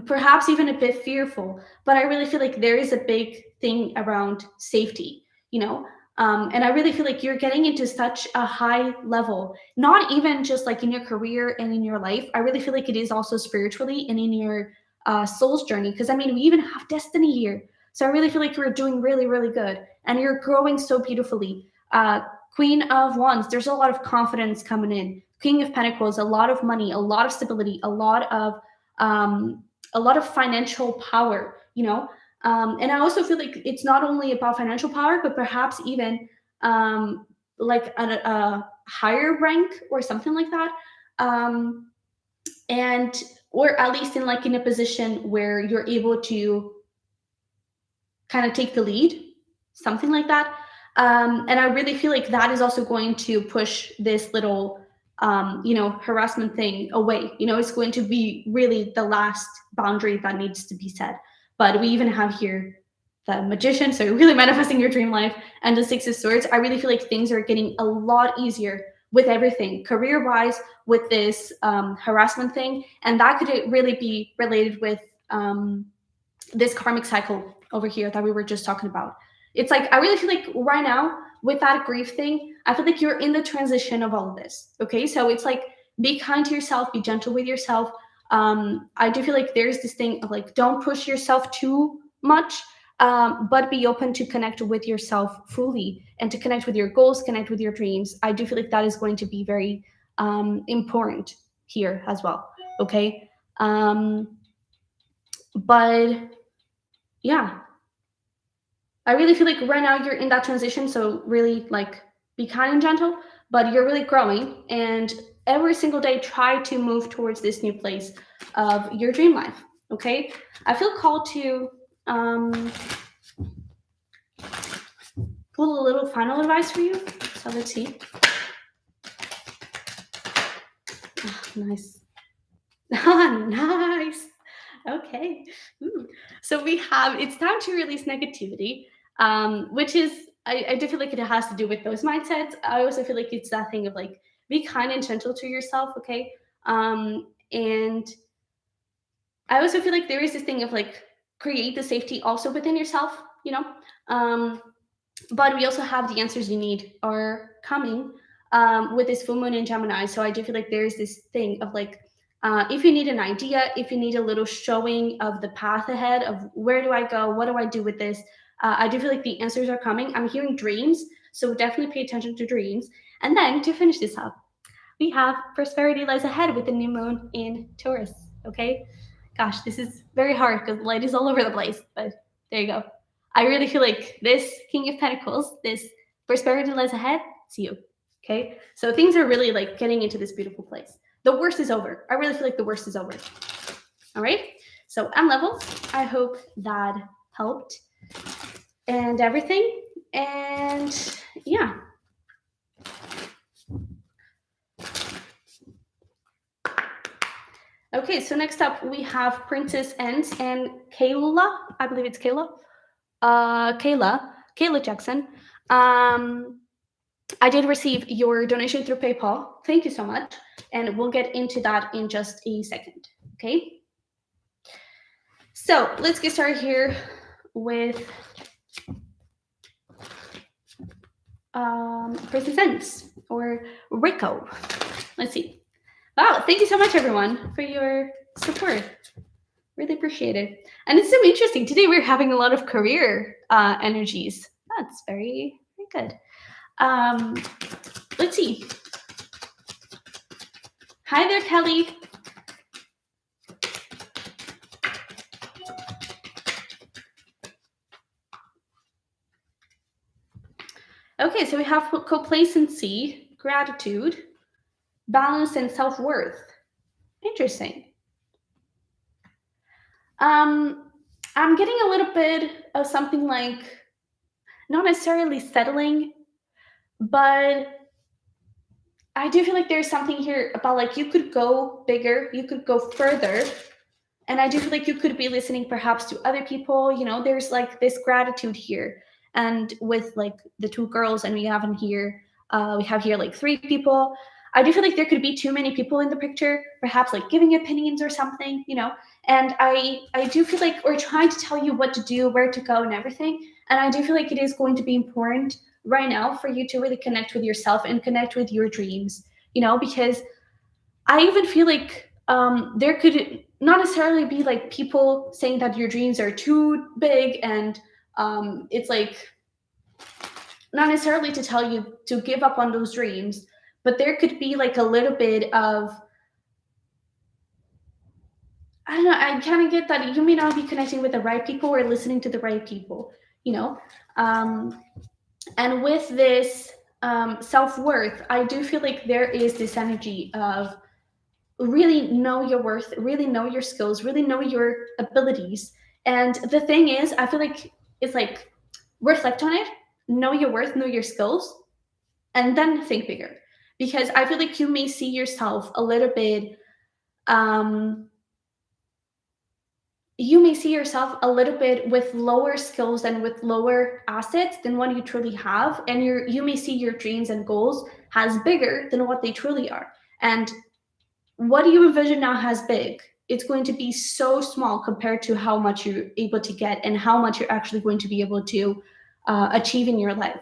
perhaps even a bit fearful. But I really feel like there is a big thing around safety, you know. And I really feel like you're getting into such a high level, not even just like in your career and in your life. I really feel like it is also spiritually and in your soul's journey. Because I mean, we even have destiny here. So I really feel like you're doing really, really good and you're growing so beautifully. Queen of Wands, there's a lot of confidence coming in. King of Pentacles, a lot of money, a lot of stability, a lot of financial power, you know. And I also feel like it's not only about financial power, but perhaps even like a higher rank or something like that. And or at least in like in a position where you're able to kind of take the lead, something like that. And I really feel like that is also going to push this little you know, harassment thing away. You know, it's going to be really the last boundary that needs to be set. But we even have here the Magician, so really manifesting your dream life, and the Six of Swords. I really feel like things are getting a lot easier with everything, career-wise, with this harassment thing, and that could really be related with this karmic cycle over here that we were just talking about. It's like I really feel like right now with that grief thing, I feel like you're in the transition of all of this. Okay, so it's like be kind to yourself, be gentle with yourself. I do feel like there's this thing of like don't push yourself too much, but be open to connect with yourself fully and to connect with your goals, connect with your dreams. I do feel like that is going to be very important here as well. Okay, but yeah, I really feel like right now you're in that transition. So really like be kind and gentle, but you're really growing. And every single day, try to move towards this new place of your dream life. Okay. I feel called to pull a little final advice for you. So let's see. Oh, nice. Nice. Okay. Ooh. So we have it's time to release negativity, which is I do feel like it has to do with those mindsets. I also feel like it's that thing of like be kind and gentle to yourself, okay? And I also feel like there is this thing of like create the safety also within yourself, you know. But we also have the answers you need are coming with this full moon in Gemini. So I do feel like there is this thing of like If you need an idea, if you need a little showing of the path ahead of where do I go, what do I do with this, I do feel like the answers are coming. I'm hearing dreams, so definitely pay attention to dreams. And then to finish this up, we have prosperity lies ahead with the new moon in Taurus. Okay, gosh, this is very hard because the light is all over the place, but there you go. I really feel like this King of Pentacles, this prosperity lies ahead, it's you. Okay, so things are really like getting into this beautiful place. The worst is over. I really feel like the worst is over. All right, so I'm level. I hope that helped and everything. And yeah. Okay, so next up we have Princess Ents and Kayla. I believe it's Kayla. Kayla Jackson. I did receive your donation through PayPal. Thank you so much. And we'll get into that in just a second. Okay. So let's get started here with Princess Ents or Rico. Let's see. Wow, thank you so much, everyone, for your support. Really appreciate it. And it's so interesting. Today we're having a lot of career energies. That's very, very good. Let's see. Hi there, Kelly. Okay, so we have complacency, gratitude, balance, and self-worth. Interesting. I'm getting a little bit of something like, not necessarily settling, but I do feel like there's something here about like you could go bigger, you could go further. And I do feel like you could be listening perhaps to other people. You know, there's like this gratitude here. And with like the two girls, and we have here like three people. I do feel like there could be too many people in the picture, perhaps like giving opinions or something, you know. And I do feel like we're trying to tell you what to do, where to go, and everything. And I do feel like it is going to be important right now for you to really connect with yourself and connect with your dreams, you know, because I even feel like there could not necessarily be like people saying that your dreams are too big and it's like not necessarily to tell you to give up on those dreams, but there could be like a little bit of, I don't know, I kind of get that you may not be connecting with the right people or listening to the right people, you know. And with this self-worth, I do feel like there is this energy of really know your worth, really know your skills, really know your abilities. And the thing is, I feel like it's like reflect on it, know your worth, know your skills, and then think bigger. Because I feel like you may see yourself a little bit, with lower skills and with lower assets than what you truly have. And you may see your dreams and goals as bigger than what they truly are. And what do you envision now as big? It's going to be so small compared to how much you're able to get and how much you're actually going to be able to achieve in your life.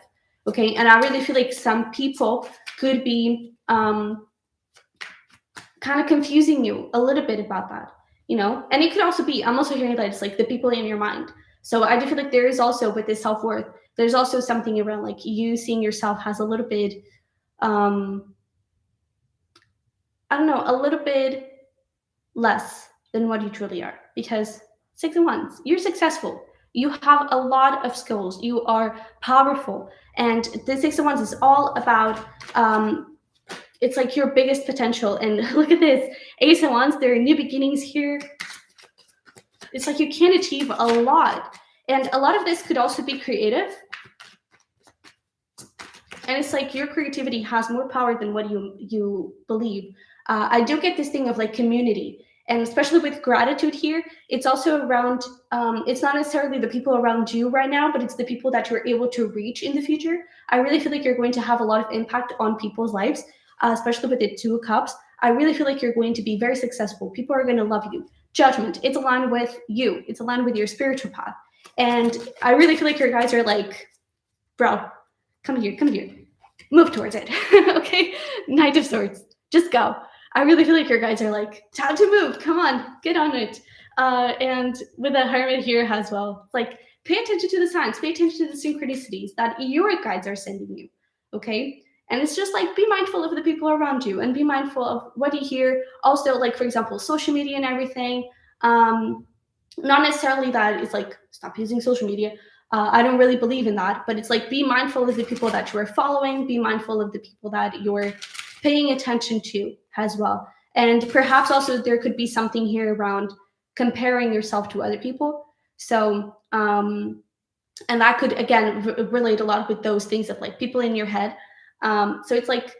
Okay. And I really feel like some people could be kind of confusing you a little bit about that, you know? And it could also be, I'm also hearing that it's like the people in your mind. So I do feel like there is also with this self-worth, there's also something around like you seeing yourself as a little bit, I don't know, a little bit less than what you truly are. Because 6 of Wands, you're successful. You have a lot of skills. You are powerful. And the 6 of Wands is all about, it's like your biggest potential. And look at this, Ace of Wands, there are new beginnings here. It's like you can achieve a lot. And a lot of this could also be creative. And it's like your creativity has more power than what you believe. I do get this thing of like community, and especially with gratitude here, it's also around, it's not necessarily the people around you right now, but it's the people that you're able to reach in the future. I really feel like you're going to have a lot of impact on people's lives, especially with the 2 of Cups. I really feel like you're going to be very successful. People are going to love you. Judgment, it's aligned with you. It's aligned with your spiritual path. And I really feel like your guys are like, bro, come here. Move towards it. Okay? Knight of Swords. Just go. I really feel like your guides are like, time to move. Come on, get on it. And with the Hermit here as well, like pay attention to the signs, pay attention to the synchronicities that your guides are sending you. Okay. And it's just like be mindful of the people around you and be mindful of what you hear. Also, like for example, social media and everything. Not necessarily that it's like stop using social media. I don't really believe in that, but it's like be mindful of the people that you are following, be mindful of the people that you're paying attention to as well. And perhaps also there could be something here around comparing yourself to other people. So, and that could again relate a lot with those things of like people in your head. So it's like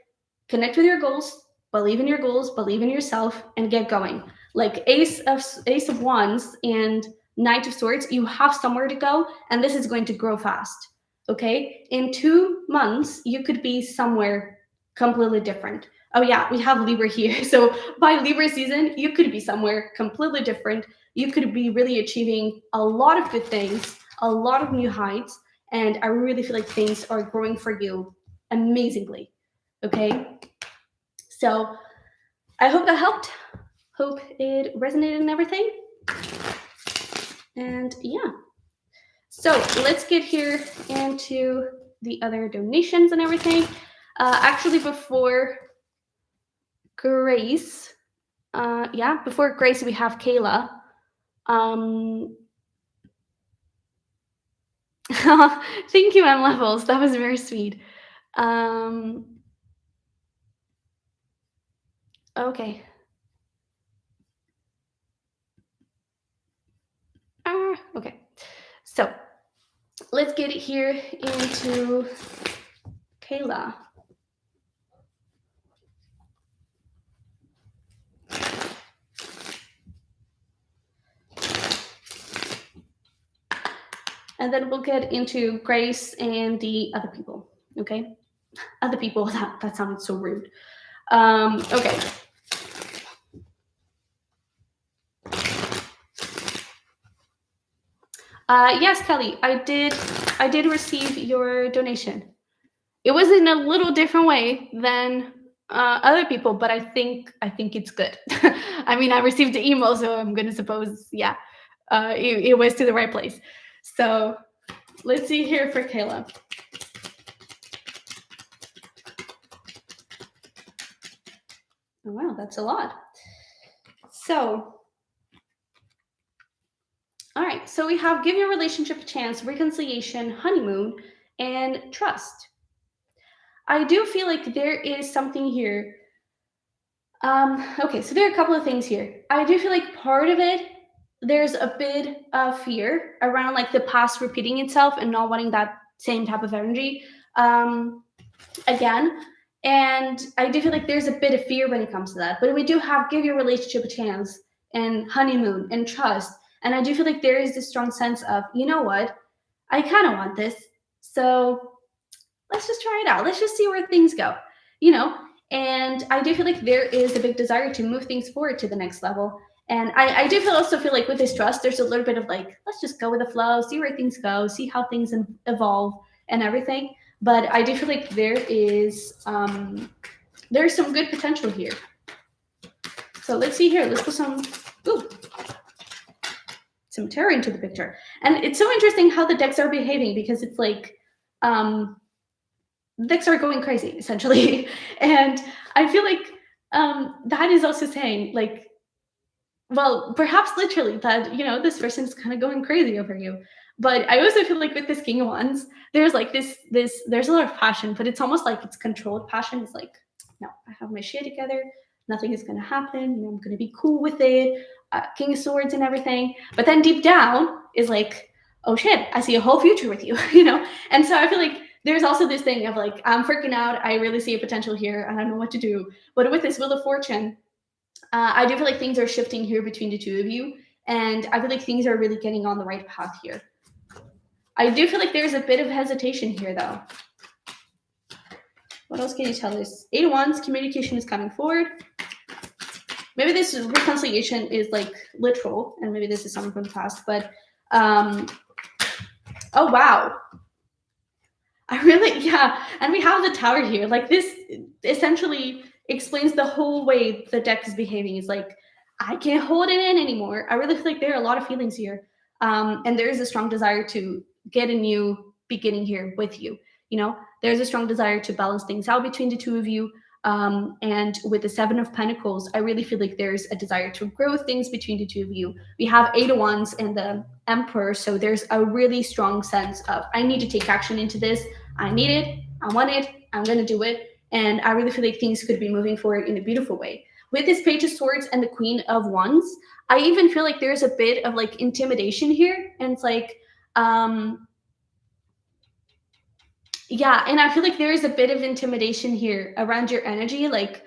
connect with your goals, believe in your goals, believe in yourself, and get going. Like Ace of Wands and Knight of Swords, you have somewhere to go, and this is going to grow fast. Okay, in 2 months you could be somewhere completely different. Oh yeah, we have Libra here. So by Libra season, you could be somewhere completely different. You could be really achieving a lot of good things, a lot of new heights, and I really feel like things are growing for you amazingly. Okay, so I hope that helped. Hope it resonated and everything. And yeah, so let's get here into the other donations and everything. Actually, before Grace, before Grace, we have Kayla. Thank you, M Levels. That was very sweet. Okay. Okay. So let's get here into Kayla. And then we'll get into Grace and the other people. Okay. Other people, that sounded so rude. Okay. Yes, Kelly, I did receive your donation. It was in a little different way than other people, but I think it's good. I mean, I received the email, so I'm gonna suppose, yeah, it was to the right place. So let's see here for Caleb. Oh, wow, that's a lot. So, all right, so we have give your relationship a chance, reconciliation, honeymoon, and trust. I do feel like there is something here. Okay, so there are a couple of things here. I do feel like part of it, there's a bit of fear around like the past repeating itself and not wanting that same type of energy again. And I do feel like there's a bit of fear when it comes to that. But we do have give your relationship a chance and honeymoon and trust. And I do feel like there is this strong sense of, you know what, I kind of want this. So let's just try it out. Let's just see where things go, you know? And I do feel like there is a big desire to move things forward to the next level. And I do also feel like with this trust, there's a little bit of like, let's just go with the flow, see where things go, see how things evolve and everything. But I do feel like there's some good potential here. So let's see here. Let's put some tarot into the picture. And it's so interesting how the decks are behaving because it's like decks are going crazy essentially. And I feel like that is also saying like, well, perhaps literally that, you know, this person's kind of going crazy over you. But I also feel like with this King of Wands, there's like this there's a lot of passion, but it's almost like it's controlled passion. It's like, no, I have my shit together. Nothing is going to happen. You know, I'm going to be cool with it. King of Swords and everything. But then deep down is like, oh shit, I see a whole future with you, you know? And so I feel like there's also this thing of like, I'm freaking out. I really see a potential here. I don't know what to do. But with this Wheel of Fortune, I do feel like things are shifting here between the two of you. And I feel like things are really getting on the right path here. I do feel like there's a bit of hesitation here, though. What else can you tell us? 8 of Wands, communication is coming forward. Maybe this reconciliation is like literal, and maybe this is something from the past, but oh, wow. I really, yeah. And we have the Tower here. Like this, essentially, explains the whole way the deck is behaving. It's like, I can't hold it in anymore. I really feel like there are a lot of feelings here. And there is a strong desire to get a new beginning here with you. You know, there's a strong desire to balance things out between the two of you. And with the Seven of Pentacles, I really feel like there's a desire to grow things between the two of you. We have Eight of Wands and the Emperor, so there's a really strong sense of, I need to take action into this. I need it. I want it. I'm going to do it. And I really feel like things could be moving forward in a beautiful way. With this Page of Swords and the Queen of Wands, I even feel like there's a bit of like intimidation here. And it's like, yeah, and I feel like there is a bit of intimidation here around your energy. Like,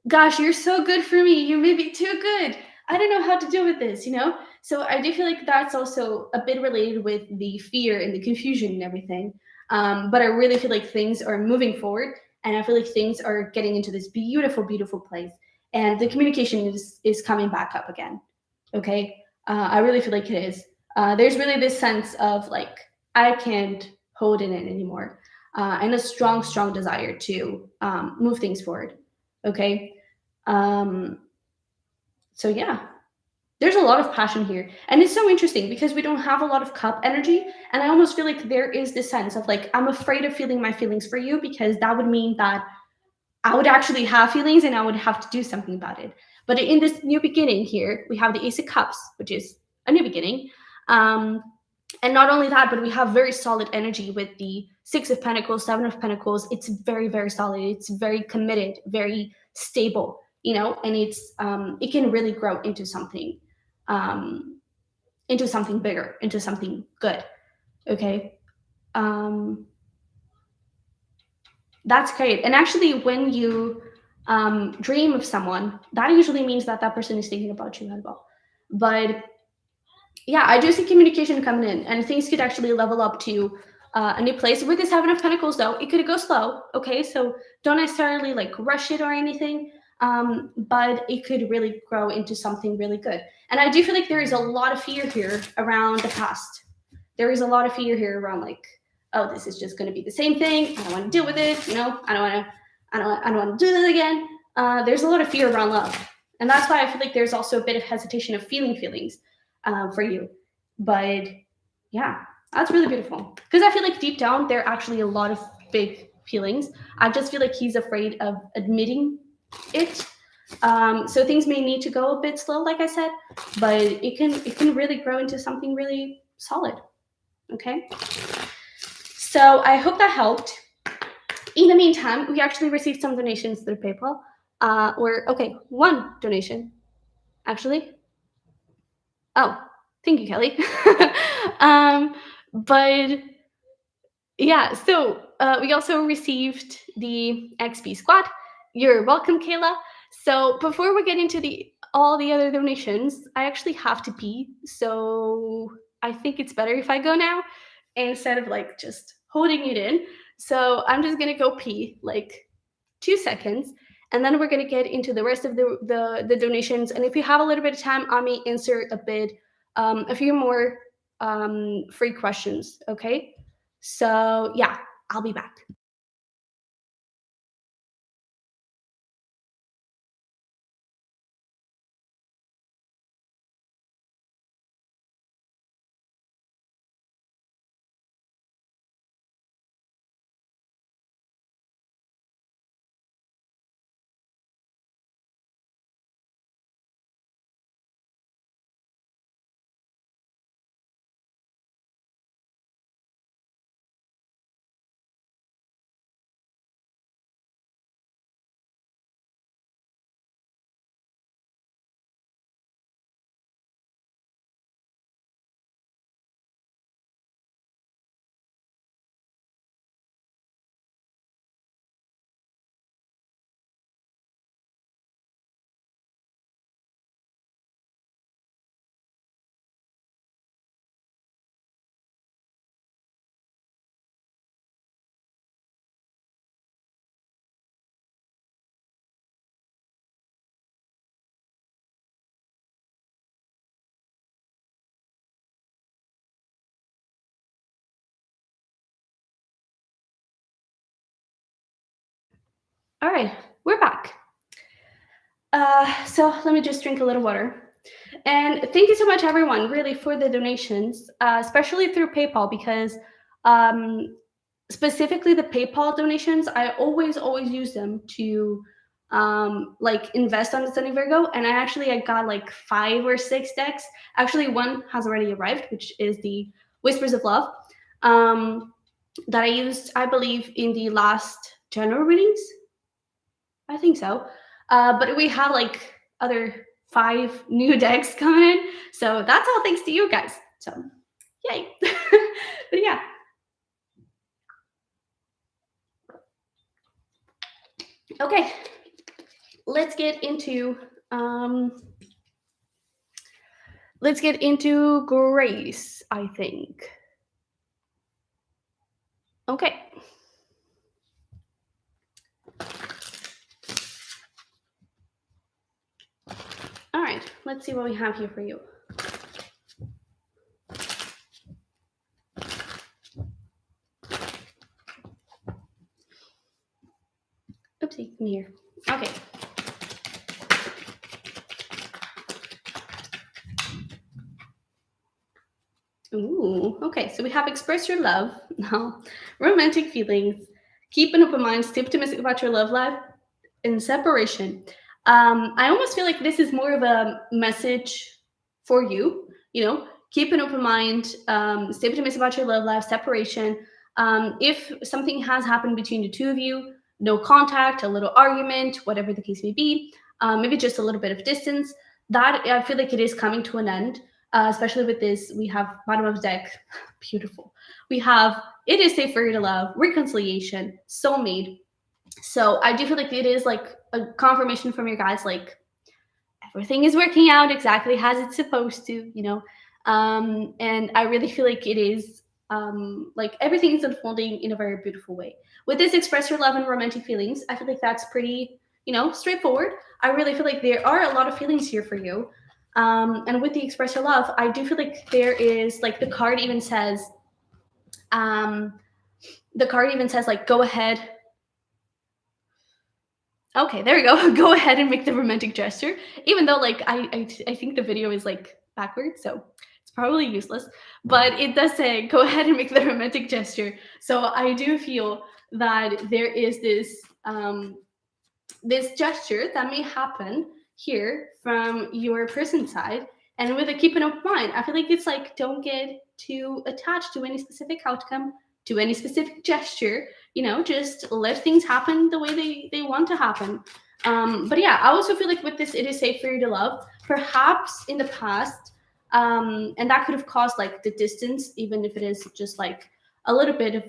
gosh, you're so good for me. You may be too good. I don't know how to deal with this, you know? So I do feel like that's also a bit related with the fear and the confusion and everything. But I really feel like things are moving forward, and I feel like things are getting into this beautiful, beautiful place. And the communication is coming back up again. Okay. I really feel like it is. There's really this sense of like, I can't hold it in anymore. And a strong, strong desire to move things forward. Okay. Um, so yeah, there's a lot of passion here. And it's so interesting because we don't have a lot of cup energy. And I almost feel like there is this sense of like, I'm afraid of feeling my feelings for you, because that would mean that I would actually have feelings and I would have to do something about it. But in this new beginning here, we have the Ace of Cups, which is a new beginning. Um, and not only that, but we have very solid energy with the Six of Pentacles, Seven of Pentacles. It's very, very solid. It's very committed, very stable, you know, and it can really grow um, into something bigger, into something good. Okay. Um, that's great. And actually, when you dream of someone, that usually means that that person is thinking about you as well. But yeah, I do see communication coming in, and things could actually level up to a new place. With this Seven of Pentacles, though, it could go slow. Okay, so don't necessarily like rush it or anything, but it could really grow into something really good. And I do feel like there is a lot of fear here around the past. There is a lot of fear here around like, oh, this is just going to be the same thing. I don't want to deal with it. You know, I don't want to. I don't want to do this again. There's a lot of fear around love, and that's why I feel like there's also a bit of hesitation of feeling feelings for you. But yeah, that's really beautiful, because I feel like deep down there are actually a lot of big feelings. I just feel like he's afraid of admitting it. So things may need to go a bit slow, like I said, but it can really grow into something really solid. Okay. So I hope that helped. In the meantime, we actually received some donations through PayPal. One donation, actually. Oh, thank you, Kelly. um, but yeah, so we also received the XP squad. You're welcome, Kayla. So before we get into all the other donations, I actually have to pee. So I think it's better if I go now instead of like just holding it in. So I'm just gonna go pee like 2 seconds, and then we're gonna get into the rest of the donations. And if you have a little bit of time, I may answer a few more free questions. Okay. So yeah, I'll be back. All right, we're back. So let me just drink a little water. And thank you so much, everyone, really, for the donations, especially through PayPal, because um, specifically the PayPal donations, I always use them to like invest on the Sunny Virgo. And I got like 5 or 6 decks. Actually, one has already arrived, which is the Whispers of Love, um, that I used, I believe, in the last general readings. I think so. But we have like other 5 new decks coming in. So that's all thanks to you guys. So yay. But yeah. Okay. Let's get into Grace, I think. Okay. All right. Let's see what we have here for you. Oopsie, come here. Okay. Ooh, okay. So we have express your love now, romantic feelings, keep an open mind, stay optimistic about your love life, and separation. I almost feel like this is more of a message for you. You know, keep an open mind, stay optimistic about your love life, separation. If something has happened between the two of you, no contact, a little argument, whatever the case may be, maybe just a little bit of distance, that I feel like it is coming to an end. Especially with this, we have bottom of deck, beautiful. We have it is safe for you to love, reconciliation, soulmate. So I do feel like it is like a confirmation from your guys, like everything is working out exactly as it's supposed to, you know. And I really feel like it is like everything is unfolding in a very beautiful way. With this express your love and romantic feelings, I feel like that's pretty, you know, straightforward. I really feel like there are a lot of feelings here for you. And with the express your love, I do feel like there is like um, the card even says like go ahead. Okay, there we go. Go ahead and make the romantic gesture. Even though, like, I think the video is like backwards, so it's probably useless. But it does say, "Go ahead and make the romantic gesture." So I do feel that there is this gesture that may happen here from your person's side, and with a keep an open mind, I feel like it's like don't get too attached to any specific outcome, to any specific gesture. You know, just let things happen the way they want to happen. But yeah, I also feel like with this, it is safe for you to love. Perhaps in the past, and that could have caused like the distance, even if it is just like a little bit of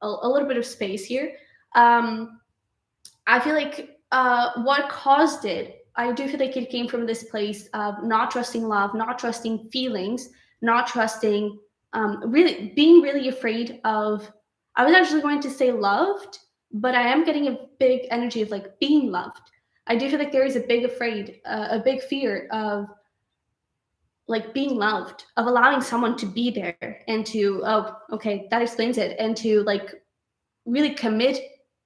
a little bit of space here. Um, I feel like what caused it, I do feel like it came from this place of not trusting love, not trusting feelings, not trusting, really being really afraid of. I was actually going to say loved, but I am getting a big energy of like being loved. I do feel like there is a big fear of like being loved, of allowing someone to be there and to, oh, okay, that explains it, and to like really commit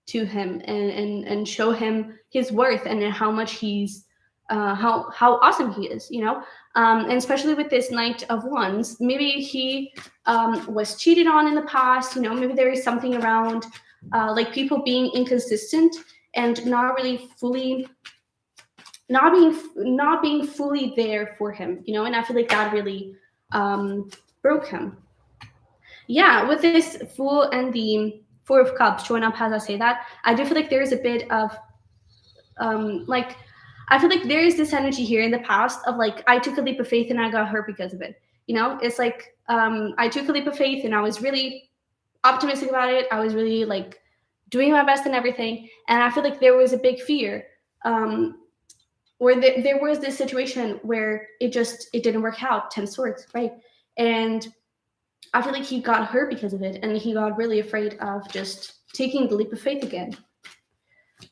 to him and show him his worth and how much he's how awesome he is, you know. And especially with this Knight of Wands, maybe he was cheated on in the past, you know. Maybe there is something around like people being inconsistent and not really fully not being fully there for him, you know. And I feel like that really broke him. Yeah, with this Fool and the Four of Cups showing up as I say that, I do feel like there is a bit of like I feel like there is this energy here in the past of like I took a leap of faith and I got hurt because of it. You know, it's like I took a leap of faith and I was really optimistic about it. I was really like doing my best and everything, and I feel like there was a big fear. Where there was this situation where it didn't work out, 10 swords, right? And I feel like he got hurt because of it, and he got really afraid of just taking the leap of faith again.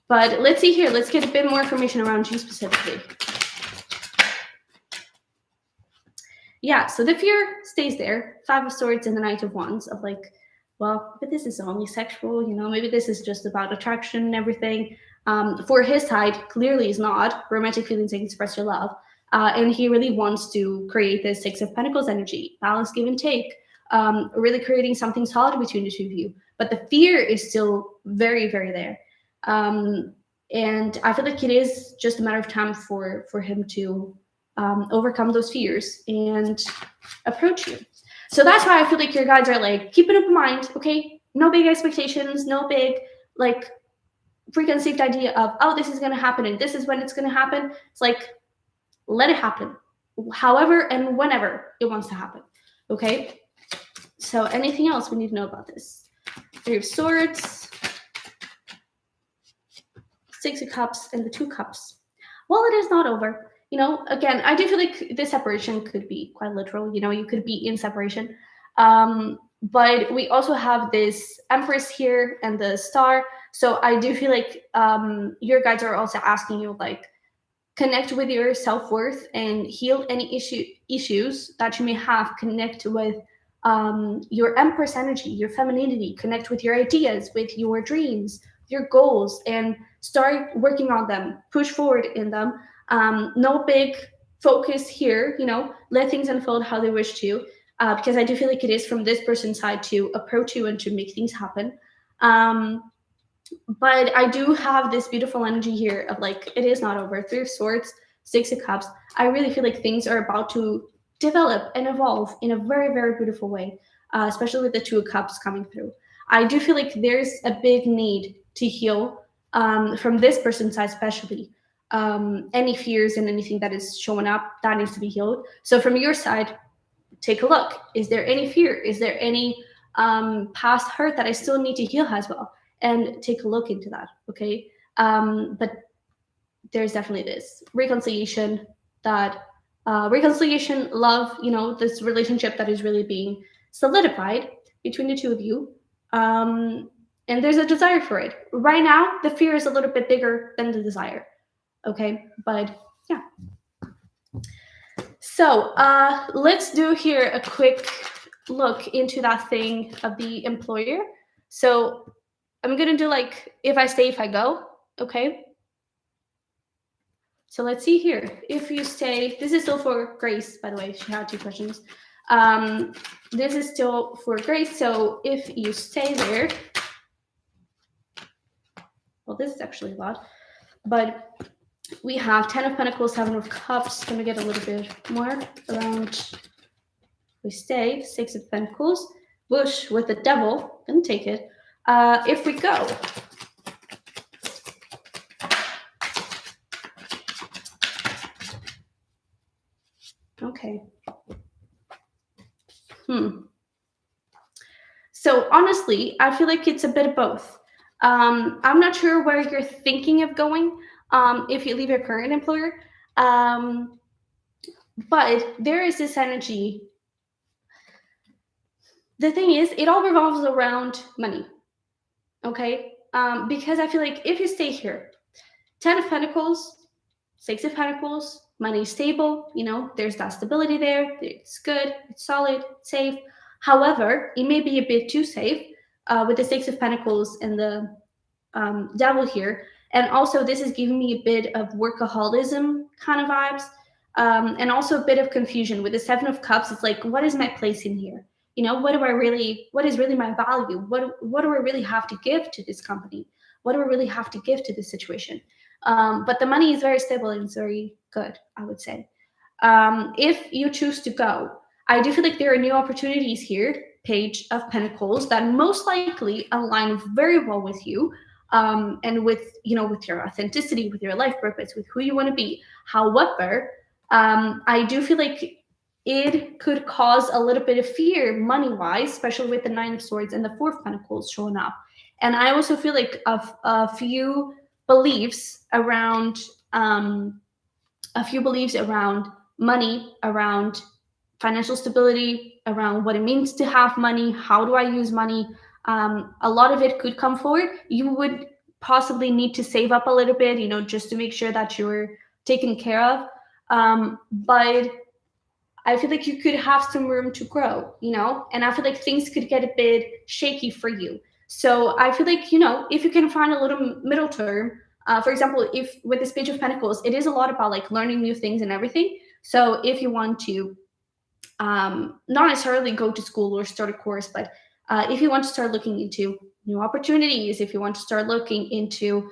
But let's see here. Let's get a bit more information around you specifically. Yeah, so the fear stays there. Five of Swords and the Knight of Wands of like, well, but this is only sexual, you know, maybe this is just about attraction and everything. For his side, clearly is not romantic feelings and express your love. And he really wants to create this Six of Pentacles energy, balance, give and take, really creating something solid between the two of you. But the fear is still very, very there. And I feel like it is just a matter of time for him to overcome those fears and approach you. So that's why I feel like your guides are like, keep an open mind, okay? No big expectations, no big like preconceived idea of, oh, this is going to happen and this is when it's going to happen. It's like, let it happen however and whenever it wants to happen, okay? So anything else we need to know about this? Three of Swords, Six of Cups, and the Two Cups. Well, it is not over. You know, again, I do feel like this separation could be quite literal. You know, you could be in separation. But we also have this Empress here and the Star. So I do feel like your guides are also asking you, like, connect with your self-worth and heal any issues that you may have. Connect with your Empress energy, your femininity. Connect with your ideas, with your dreams, your goals, and start working on them. Push forward in them. No big focus here, you know, let things unfold how they wish to, because I do feel like it is from this person's side to approach you and to make things happen. But I do have this beautiful energy here of like, it is not over. Three of Swords, Six of Cups. I really feel like things are about to develop and evolve in a very, very beautiful way, especially with the Two of Cups coming through. I do feel like there's a big need to heal from this person's side, especially. Any fears and anything that is showing up that needs to be healed. So from your side, take a look. Is there any fear? Is there any past hurt that I still need to heal as well? And take a look into that, okay? But there's definitely this reconciliation, that reconciliation, love, you know, this relationship that is really being solidified between the two of you. And there's a desire for it. Right now, the fear is a little bit bigger than the desire, okay? But yeah. So let's do here a quick look into that thing of the employer. So I'm gonna do like, if I stay, if I go, okay? So let's see here. If you stay, this is still for Grace, by the way, she had two questions. This is still for Grace, so if you stay there, well, this is actually a lot, but we have 10 of Pentacles, 7 of Cups. Gonna get a little bit more around, we stay, 6 of Pentacles, Bush with the Devil, gonna take it. If we go, okay. So honestly, I feel like it's a bit of both. I'm not sure where you're thinking of going if you leave your current employer, but there is this energy. The thing is, it all revolves around money, okay? Because I feel like if you stay here, 10 of Pentacles, 6 of Pentacles, money is stable, you know, there's that stability there, it's good, it's solid, it's safe. However, it may be a bit too safe with the 6 of Pentacles and the Devil here. And also this is giving me a bit of workaholism kind of vibes, and also a bit of confusion. With the 7 of Cups, it's like, what is my place in here? You know, what is really my value? What do I really have to give to this company? What do I really have to give to this situation? But the money is very stable and it's very good, I would say. If you choose to go, I do feel like there are new opportunities here, Page of Pentacles, that most likely align very well with you, and with, you know, with your authenticity, with your life purpose, with who you want to be. However, I do feel like it could cause a little bit of fear money-wise, especially with the 9 of Swords and the 4 of Pentacles showing up. And I also feel like a few beliefs around money, around financial stability, around what it means to have money, how do I use money. A lot of it could come forward. You would possibly need to save up a little bit, you know, just to make sure that you're taken care of. But I feel like you could have some room to grow, you know, and I feel like things could get a bit shaky for you. So I feel like, you know, if you can find a little middle term, For example, if with this Page of Pentacles, it is a lot about like learning new things and everything. So if you want to not necessarily go to school or start a course, but if you want to start looking into new opportunities, if you want to start looking into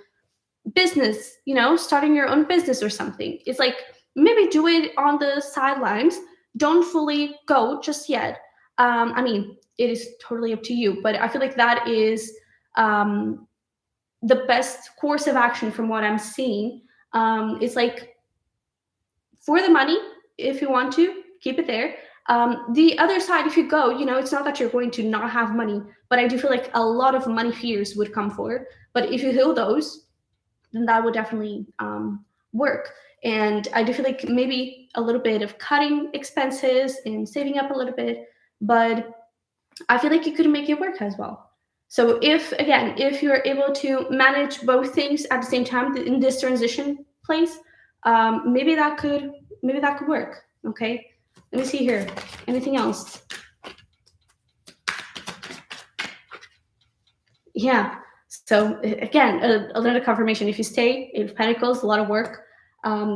business, starting your own business or something, it's like maybe do it on the sidelines. Don't fully go just yet. I mean, it is totally up to you, but I feel like that is the best course of action from what I'm seeing. It's like for the money, if you want to keep it there. The other side, if you go, it's not that you're going to not have money, but I do feel like a lot of money fears would come forward. But if you heal those, then that would definitely work. And I do feel like maybe a little bit of cutting expenses and saving up a little bit, but I feel like you could make it work as well. So if you're able to manage both things at the same time in this transition place, maybe that could work. Okay, let me see here. Anything else? Yeah. So again, another confirmation. If you stay, Eight of Pentacles, a lot of work.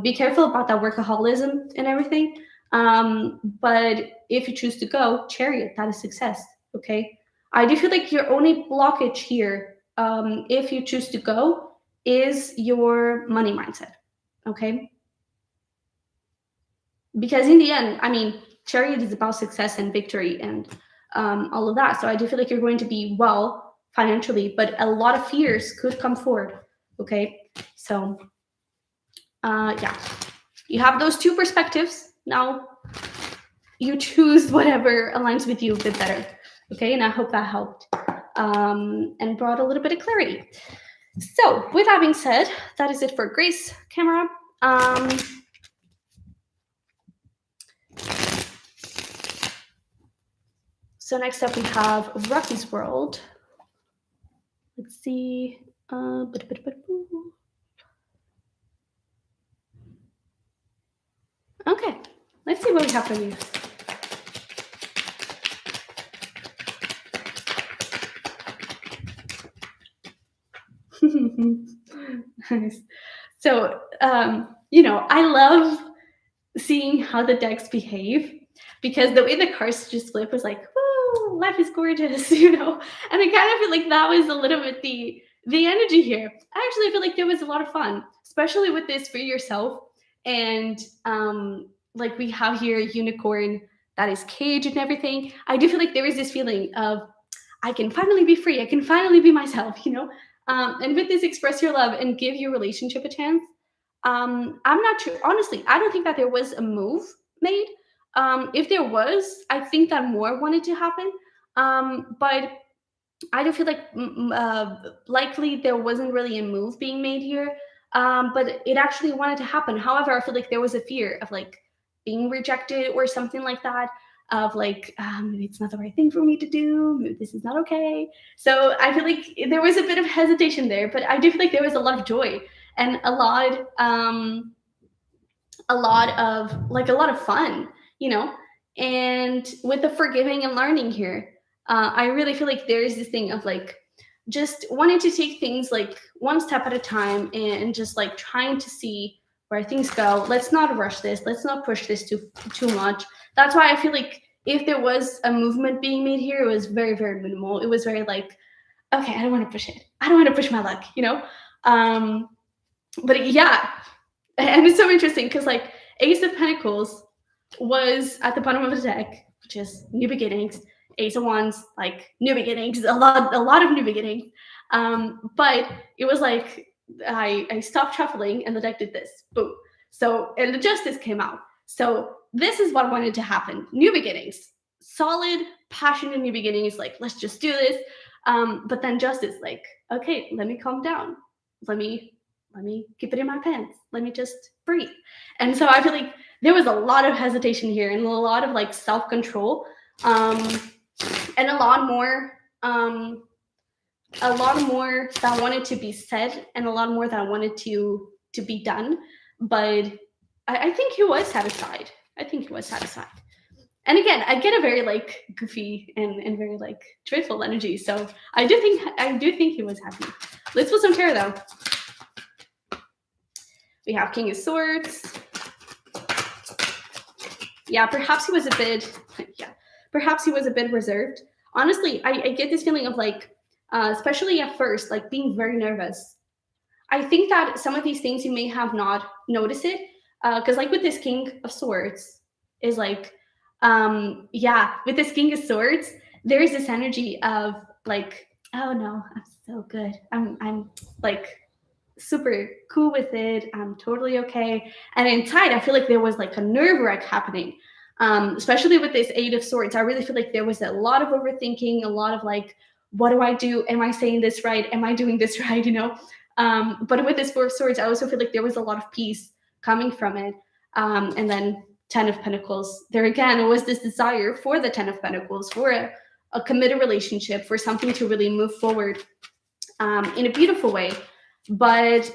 Be careful about that workaholism and everything. But if you choose to go, Chariot, that is success. Okay. I do feel like your only blockage here, if you choose to go, is your money mindset. Okay. Because in the end, I mean, Chariot is about success and victory and all of that. So I do feel like you're going to be well financially, but a lot of fears could come forward. Okay. So yeah, you have those two perspectives. Now you choose whatever aligns with you a bit better. Okay. And I hope that helped and brought a little bit of clarity. So with that being said, that is it for Grace camera. So next up we have Rocky's World. Let's see. Okay, let's see what we have for you. Nice. So, I love seeing how the decks behave because the way the cards just flip was like, woo, life is gorgeous, And I kind of feel like that was a little bit the energy here. I actually feel like it was a lot of fun, especially with this for yourself. And like we have here a unicorn that is caged and everything. I do feel like there is this feeling of I can finally be free. I can finally be myself, And with this, express your love and give your relationship a chance. I'm not sure. Honestly, I don't think that there was a move made. If there was, I think that more wanted to happen. But I do feel like likely there wasn't really a move being made here. But it actually wanted to happen. However, I feel like there was a fear of like being rejected or something like that. Of like, maybe it's not the right thing for me to do. Maybe this is not okay. So I feel like there was a bit of hesitation there, but I do feel like there was a lot of joy and a lot of fun, And with the forgiving and learning here, I really feel like there is this thing of like just wanting to take things like one step at a time and just like trying to see where things go. Let's not rush this. Let's not push this too much. That's why I feel like if there was a movement being made here, it was very, very minimal. It was very like, okay, I don't want to push it. I don't want to push my luck, But yeah, and it's so interesting because like Ace of Pentacles was at the bottom of the deck, which is new beginnings. Ace of Wands, like new beginnings, a lot of new beginnings. But it was like I stopped shuffling and the deck did this, boom. So and the Justice came out. So this is what wanted to happen: new beginnings, solid, passionate new beginnings. Like let's just do this. But then Justice, like, okay, let me calm down. Let me keep it in my pants. Let me just breathe. And so I feel like there was a lot of hesitation here and a lot of like self-control, and a lot more that wanted to be said and a lot more that wanted to be done. But I think he was satisfied. And again, I get a very like goofy and very like joyful energy. So I do think he was happy. Let's put some tarot though. We have King of Swords. Yeah, perhaps he was a bit, yeah, perhaps he was a bit reserved. Honestly, I get this feeling of like, especially at first, like being very nervous. I think that some of these things you may have not noticed it, because like with this King of Swords, is like, yeah, with this King of Swords, there's this energy of like, oh no, I'm so good. I'm like super cool with it. I'm totally okay. And inside, I feel like there was like a nerve wreck happening. Especially with this Eight of Swords, I really feel like there was a lot of overthinking, a lot of like, what do I do? Am I saying this right? Am I doing this right? You know. But with this Four of Swords, I also feel like there was a lot of peace coming from it. And then Ten of Pentacles, there again was this desire for the Ten of Pentacles, for a committed relationship, for something to really move forward in a beautiful way. But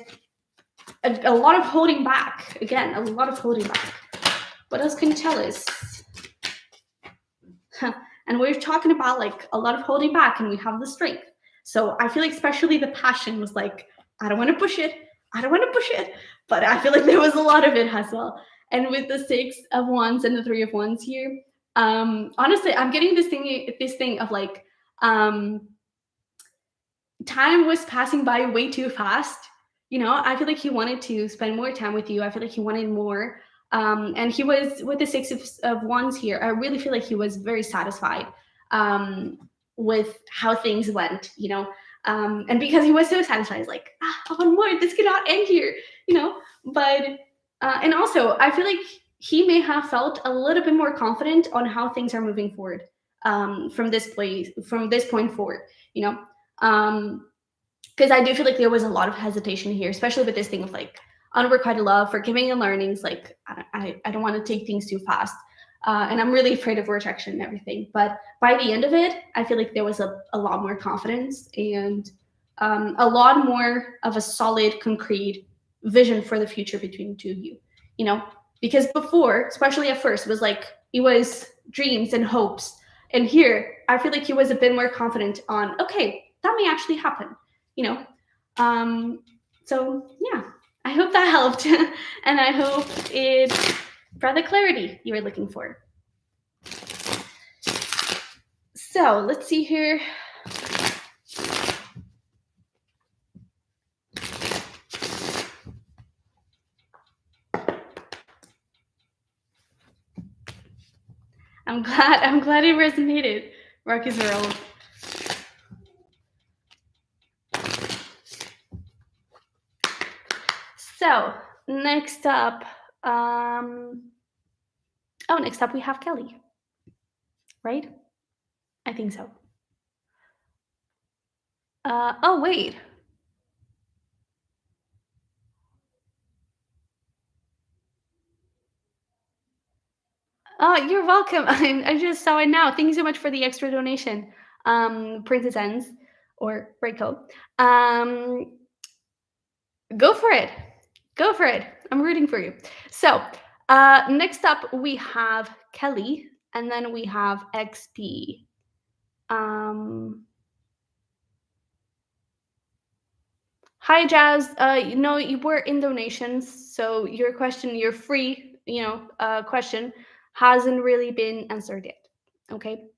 a lot of holding back. Again, a lot of holding back. What else can you tell us? And we're talking about like a lot of holding back, and we have the strength. So I feel like especially the passion was like, I don't want to push it. I don't want to push it. But I feel like there was a lot of it as well. And with the Six of Wands and the Three of Wands here, honestly, I'm getting this thing of like, time was passing by way too fast. You know, I feel like he wanted to spend more time with you. I feel like he wanted more. And he was with the Six of Wands here. I really feel like he was very satisfied with how things went, you know. And because he was so satisfied, he's like, I want more. This cannot end here, you know. But and also, I feel like he may have felt a little bit more confident on how things are moving forward from this point forward, you know. Because I do feel like there was a lot of hesitation here, especially with this thing of like unrequited love, forgiving and learnings. Like I don't want to take things too fast, and I'm really afraid of rejection and everything. But by the end of it, I feel like there was a lot more confidence and a lot more of a solid, concrete vision for the future between the two of you. You know, because before, especially at first, it was dreams and hopes, and here I feel like he was a bit more confident on, okay, that may actually happen, you know. So yeah, I hope that helped. And I hope it brought the clarity you were looking for. So let's see here. I'm glad it resonated, Marcus Earl. So next up, next up we have Kelly, right? I think so. Oh wait. Oh, you're welcome. I just saw it now. Thank you so much for the extra donation, Princess Ends or Reiko. Go for it. Go for it. I'm rooting for you. So, next up we have Kelly, and then we have XP. Hi, Jazz. You were in donations, so your free, question hasn't really been answered yet. Okay.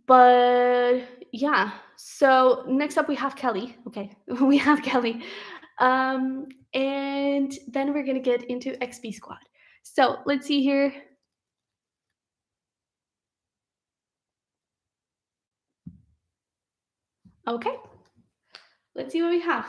But yeah. So next up we have Kelly. Okay, we have Kelly. And then we're gonna get into XP squad. So let's see here. Okay, let's see what we have.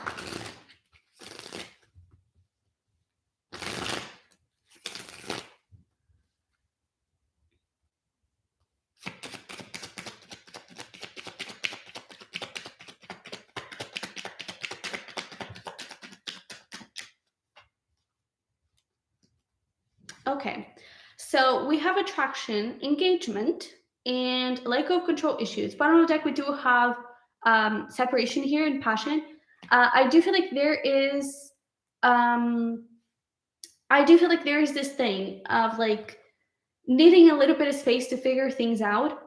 Okay, so we have attraction, engagement, and let go of control issues. Bottom of the deck, we do have separation here and passion. I do feel like there is, this thing of like needing a little bit of space to figure things out.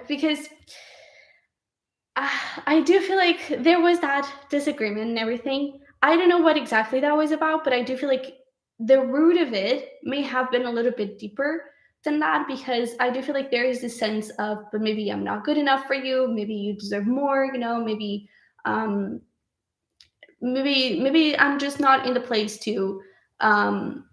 Because, I do feel like there was that disagreement and everything. I don't know what exactly that was about, but I do feel like the root of it may have been a little bit deeper than that, because I do feel like there is this sense of, but maybe I'm not good enough for you. Maybe you deserve more. Um, maybe I'm just not in the place to um,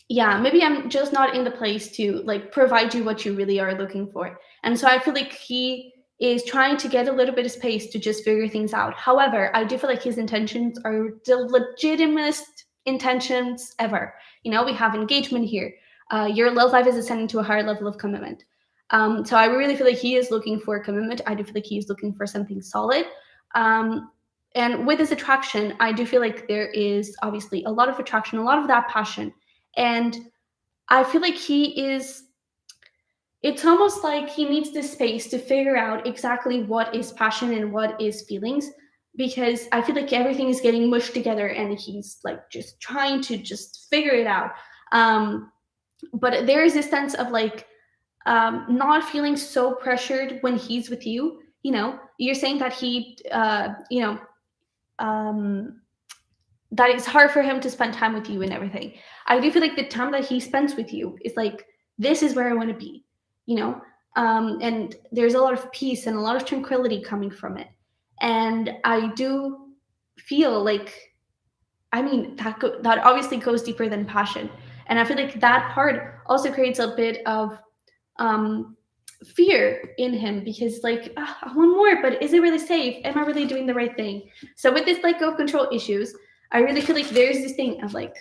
yeah, maybe I'm just not in the place to like provide you what you really are looking for. And so I feel like he is trying to get a little bit of space to just figure things out. However, I do feel like his intentions are the legitimate intentions ever. We have engagement here. Your love life is ascending to a higher level of commitment. So I really feel like he is looking for commitment. I do feel like he's looking for something solid. Um, and with this attraction, I do feel like there is obviously a lot of attraction, a lot of that passion. And I feel like it's almost like he needs this space to figure out exactly what is passion and what is feelings, because I feel like everything is getting mushed together and he's like just trying to just figure it out. Um, but there is this sense of like not feeling so pressured when he's with you. You're saying that um, that it's hard for him to spend time with you and everything. I do feel like the time that he spends with you is like, this is where I want to be, you know? And there's a lot of peace and a lot of tranquility coming from it. And I do feel like, I mean, that obviously goes deeper than passion. And I feel like that part also creates a bit of um, fear in him, because like, I want more, but is it really safe? Am I really doing the right thing? So with this like go control issues, I really feel like there's this thing of like,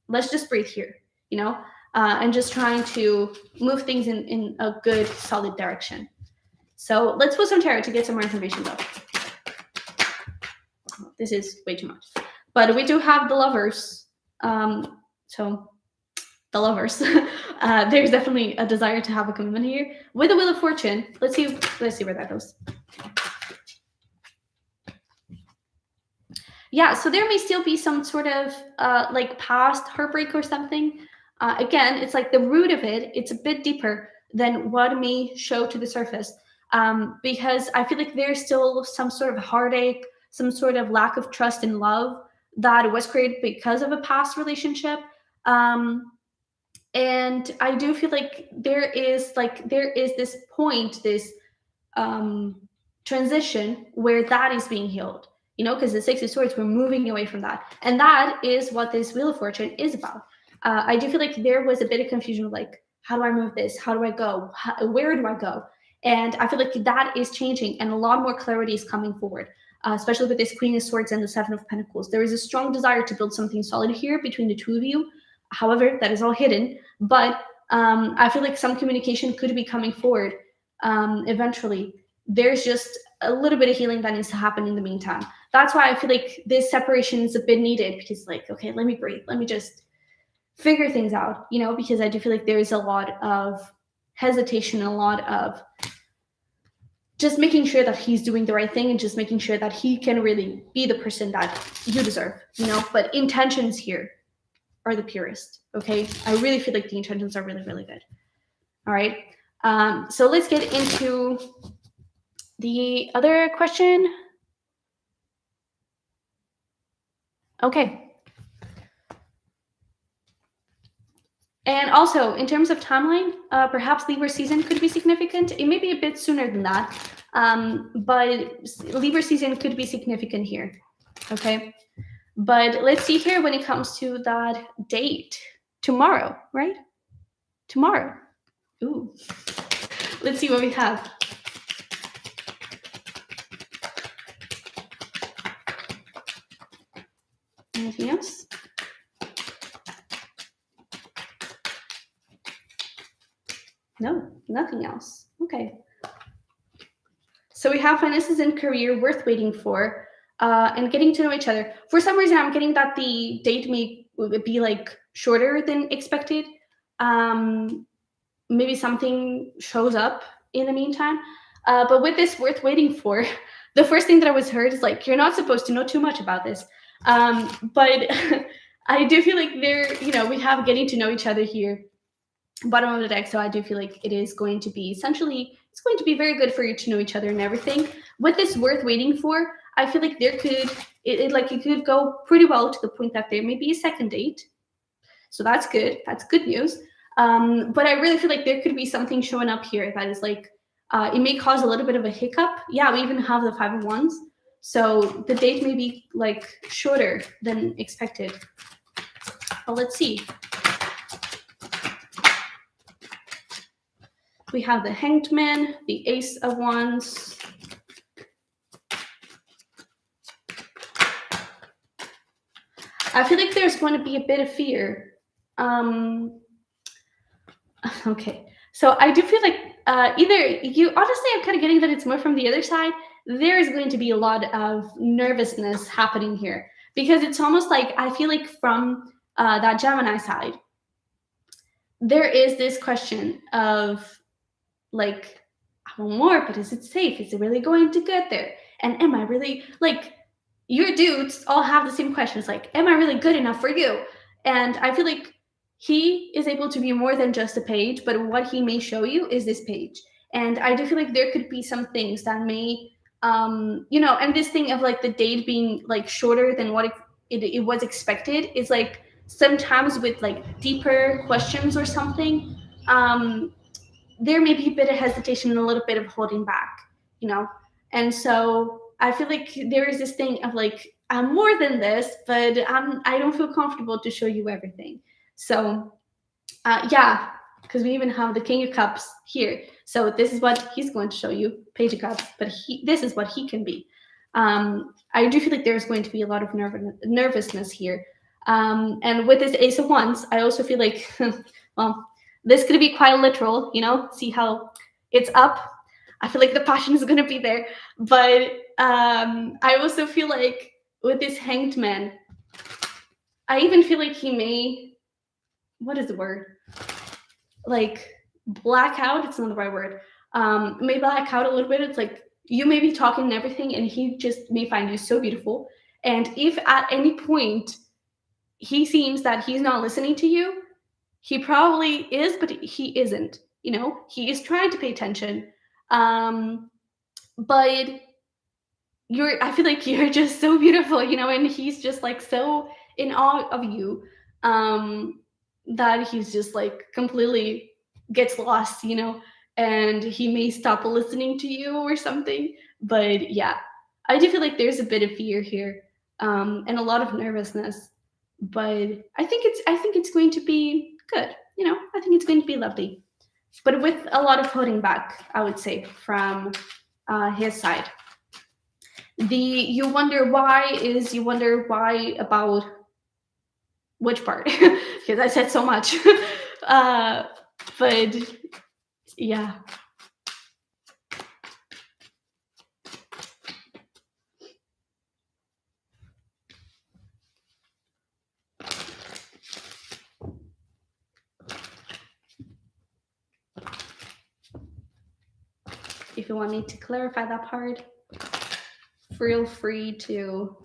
let's just breathe here, you know, and just trying to move things in a good solid direction. So let's pull some tarot to get some more information though. This is way too much, but we do have the lovers. So the lovers. There's definitely a desire to have a commitment here with the Wheel of Fortune. Let's see where that goes. Yeah, so there may still be some sort of like past heartbreak or something. Again, it's like the root of it. It's a bit deeper than what may show to the surface, because I feel like there's still some sort of heartache, some sort of lack of trust and love that was created because of a past relationship. Um, and I do feel like there is this point, this um transition where that is being healed, because the Six of Swords, we're moving away from that, and that is what this Wheel of Fortune is about. I do feel like there was a bit of confusion of like, how do I move this, how do I go, where do I go? And I feel like that is changing and a lot more clarity is coming forward, especially with this Queen of Swords and the Seven of Pentacles. There is a strong desire to build something solid here between the two of you. However, that is all hidden, but I feel like some communication could be coming forward eventually. There's just a little bit of healing that needs to happen in the meantime. That's why I feel like this separation is a bit needed, because like, okay, let me breathe, let me just figure things out, because I do feel like there is a lot of hesitation, a lot of just making sure that he's doing the right thing and just making sure that he can really be the person that you deserve, but intentions here are the purest. Okay, I really feel like the intentions are really, really good. All right, so let's get into the other question. Okay. And also, in terms of timeline, perhaps Libra season could be significant. It may be a bit sooner than that, but Libra season could be significant here. Okay. But let's see here when it comes to that date. Tomorrow, right? Tomorrow. Ooh. Let's see what we have. Anything else? No, nothing else. Okay. So we have finances and career worth waiting for, and getting to know each other. For some reason, I'm getting that the date may be like shorter than expected. Maybe something shows up in the meantime. But with this worth waiting for, the first thing that I was heard is like, you're not supposed to know too much about this. But I do feel like we have getting to know each other here, bottom of the deck. So I do feel like it is going to be essentially it's going to be very good for you to know each other and everything. With this worth waiting for, I feel like there could, it could go pretty well to the point that there may be a second date. So that's good. That's good news. But I really feel like there could be something showing up here that is like, it may cause a little bit of a hiccup. Yeah, we even have the 5 of Wands. So the date may be like shorter than expected. But let's see. We have the Hanged Man, the Ace of Wands. I feel like there's going to be a bit of fear. Okay, so I do feel like either you, honestly, I'm kind of getting that it's more from the other side. There's going to be a lot of nervousness happening here because it's almost like I feel like from that Gemini side, there is this question of like, I want more, but is it safe? Is it really going to get there? And am I really, like, your dudes all have the same questions, like, am I really good enough for you? And I feel like he is able to be more than just a page, but what he may show you is this page. And I do feel like there could be some things that may, and this thing of like the date being like shorter than what it was expected is like sometimes with like deeper questions or something, there may be a bit of hesitation and a little bit of holding back, And so I feel like there is this thing of like, I'm more than this, but I don't feel comfortable to show you everything. So yeah, because we even have the King of Cups here. So this is what he's going to show you, Page of Cups, but this is what he can be. I do feel like there's going to be a lot of nervousness here. And with this Ace of Wands, I also feel like, well, this could be quite literal, see how it's up. I feel like the passion is going to be there. But I also feel like with this Hanged Man, I even feel like he may, what is the word? Like black out. It's not the right word. May black out a little bit. It's like you may be talking and everything, and he just may find you so beautiful. And if at any point he seems that he's not listening to you, he probably is, but he isn't. He is trying to pay attention. But I feel like you're just so beautiful, and he's just like so in awe of you, that he's just like completely gets lost, and he may stop listening to you or something. But yeah, I do feel like there's a bit of fear here, and a lot of nervousness. But I think it's going to be good. I think it's going to be lovely, but with a lot of holding back, I would say, from his side. You wonder why about which part? Because I said so much. But yeah. If you want me to clarify that part, feel free to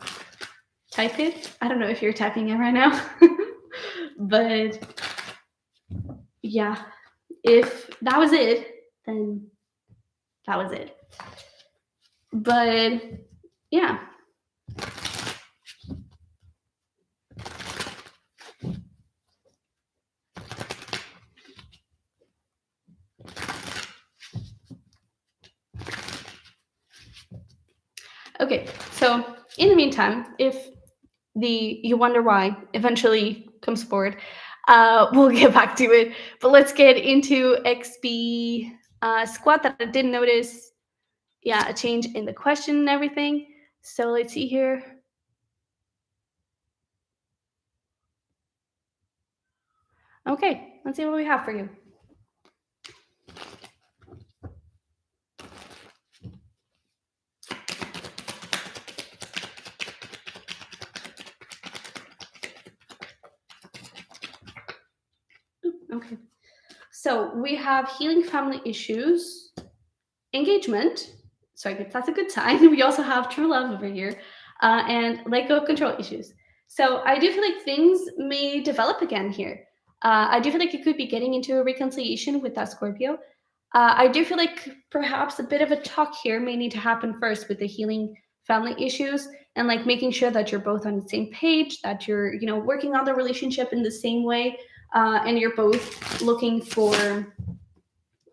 type it. I don't know if you're typing it right now. But yeah, if that was it, then that was it. But yeah. Okay, so in the meantime, if you wonder why eventually comes forward, we'll get back to it. But let's get into XP squad that I didn't notice. Yeah, a change in the question and everything. So let's see here. Okay, let's see what we have for you. Okay, so we have healing family issues, engagement. So I guess that's a good sign. We also have true love over here, and let go of control issues. So I do feel like things may develop again here. I do feel like you could be getting into a reconciliation with that Scorpio. I do feel like perhaps a bit of a talk here may need to happen first with the healing family issues, and like making sure that you're both on the same page, that you're, working on the relationship in the same way, and you're both looking for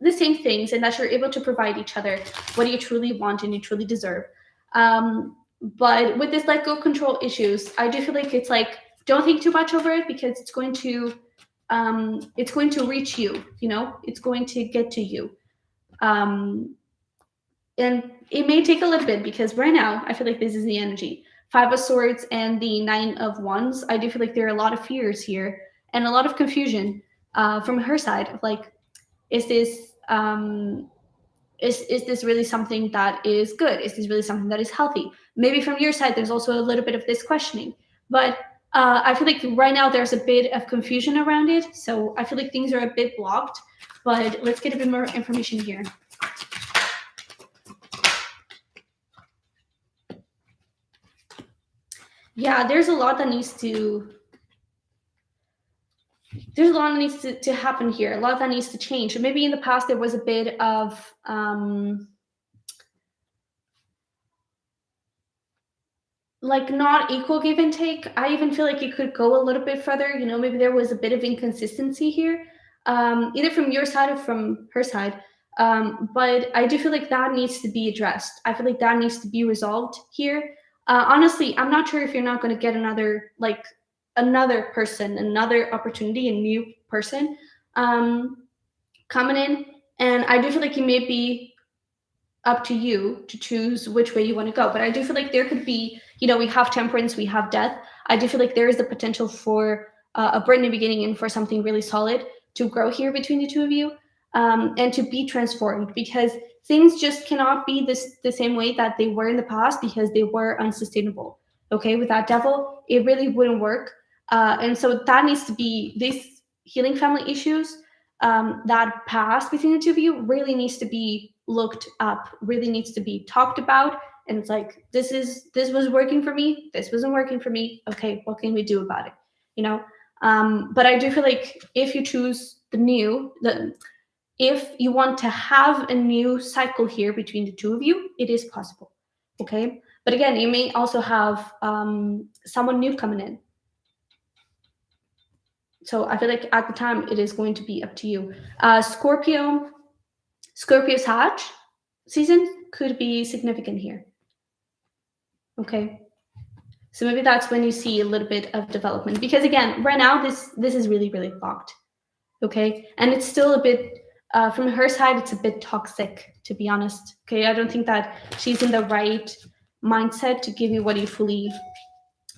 the same things, and that you're able to provide each other what you truly want and you truly deserve. But with this let go control issues, I do feel like it's like, don't think too much over it, because it's going to reach you, it's going to get to you. Um, and it may take a little bit, because right now I feel like this is the energy. Five of Swords and the Nine of Wands. I do feel like there are a lot of fears here and a lot of confusion from her side of like, is this is this really something that is good? Is this really something that is healthy? Maybe from your side, there's also a little bit of this questioning, but I feel like right now there's a bit of confusion around it. So I feel like things are a bit blocked. But let's get a bit more information here. Yeah, there's a lot that needs to happen here, a lot that needs to change. And maybe in the past there was a bit of like not equal give and take. I even feel like it could go a little bit further. Maybe there was a bit of inconsistency here, either from your side or from her side. But I do feel like that needs to be addressed. I feel like that needs to be resolved here. Honestly, I'm not sure if you're not going to get another person, another opportunity, a new person coming in. And I do feel like you may be up to you to choose which way you want to go. But I do feel like there could be, we have Temperance, we have Death. I do feel like there is the potential for a brand new beginning and for something really solid to grow here between the two of you, and to be transformed, because things just cannot be the same way that they were in the past, because they were unsustainable. Okay, with that Devil, it really wouldn't work. And so that needs to be, these healing family issues, that past between the two of you really needs to be looked up, really needs to be talked about. And it's like, this was working for me, this wasn't working for me. Okay, what can we do about it? But I do feel like if you choose if you want to have a new cycle here between the two of you, it is possible. Okay, but again, you may also have someone new coming in. So I feel like at the time it is going to be up to you. Scorpio's Hatch season could be significant here. Okay, so maybe that's when you see a little bit of development, because again, right now this is really, really blocked. Okay, and it's still a bit from her side, it's a bit toxic, to be honest. Okay, I don't think that she's in the right mindset to give you what you fully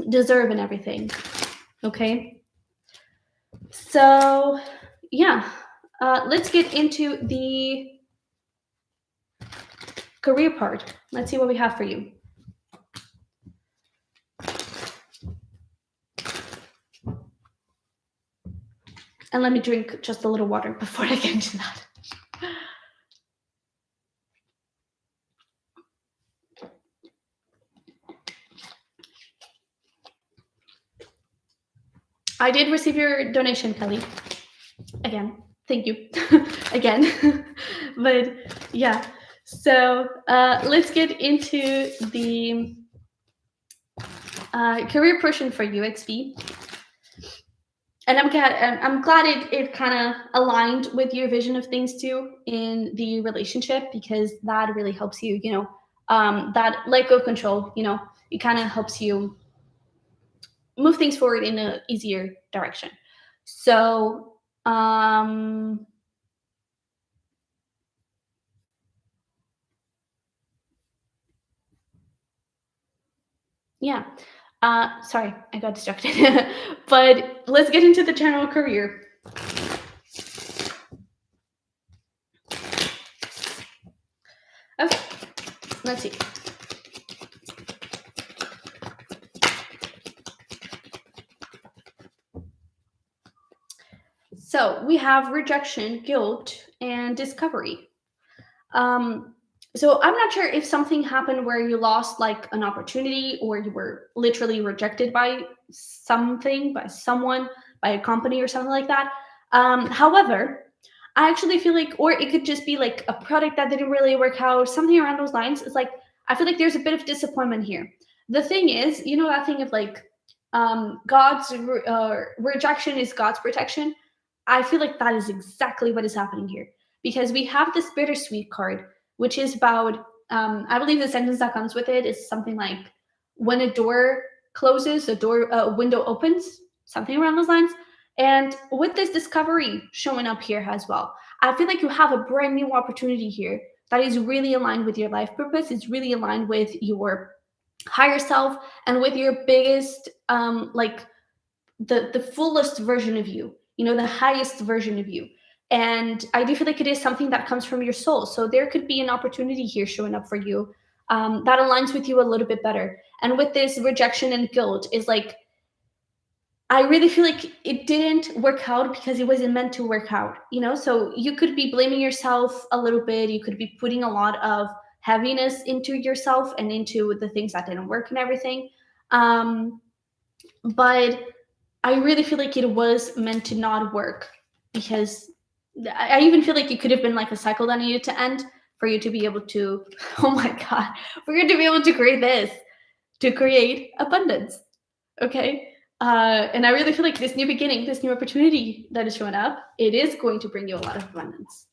deserve and everything. Okay, so yeah, let's get into the career part. Let's see what we have for you. And let me drink just a little water before I get into that. I did receive your donation, Kelly. Again, thank you. Again. But yeah, so let's get into the career portion for you, XP. And I'm glad it kind of aligned with your vision of things too in the relationship, because that really helps you, that let go control, it kind of helps you move things forward in an easier direction. So yeah, sorry, I got distracted. But let's get into the general career. Okay, let's see. So we have rejection, guilt, and discovery. So I'm not sure if something happened where you lost like an opportunity, or you were literally rejected by something, by someone, by a company or something like that. However, I actually feel like, or it could just be like a product that didn't really work out, something around those lines. It's like, I feel like there's a bit of disappointment here. The thing is, you know, that thing of like, God's rejection is God's protection. I feel like that is exactly what is happening here, because we have this bittersweet card, which is about, I believe the sentence that comes with it is something like, when a door closes, a window opens, something around those lines. And with this discovery showing up here as well, I feel like you have a brand new opportunity here that is really aligned with your life purpose. It's really aligned with your higher self and with your biggest, like the fullest version of you, you know, the highest version of you. And I do feel like it is something that comes from your soul. So there could be an opportunity here showing up for you, that aligns with you a little bit better. And with this rejection and guilt is like, I really feel like it didn't work out because it wasn't meant to work out, you know? So you could be blaming yourself a little bit. You could be putting a lot of heaviness into yourself and into the things that didn't work and everything. Um, but I really feel like it was meant to not work, because I even feel like it could have been like a cycle that needed to end for you to be able to, oh my God, for you to be able to create this, to create abundance. Okay. And I really feel like this new beginning, this new opportunity that is showing up, it is going to bring you a lot of abundance.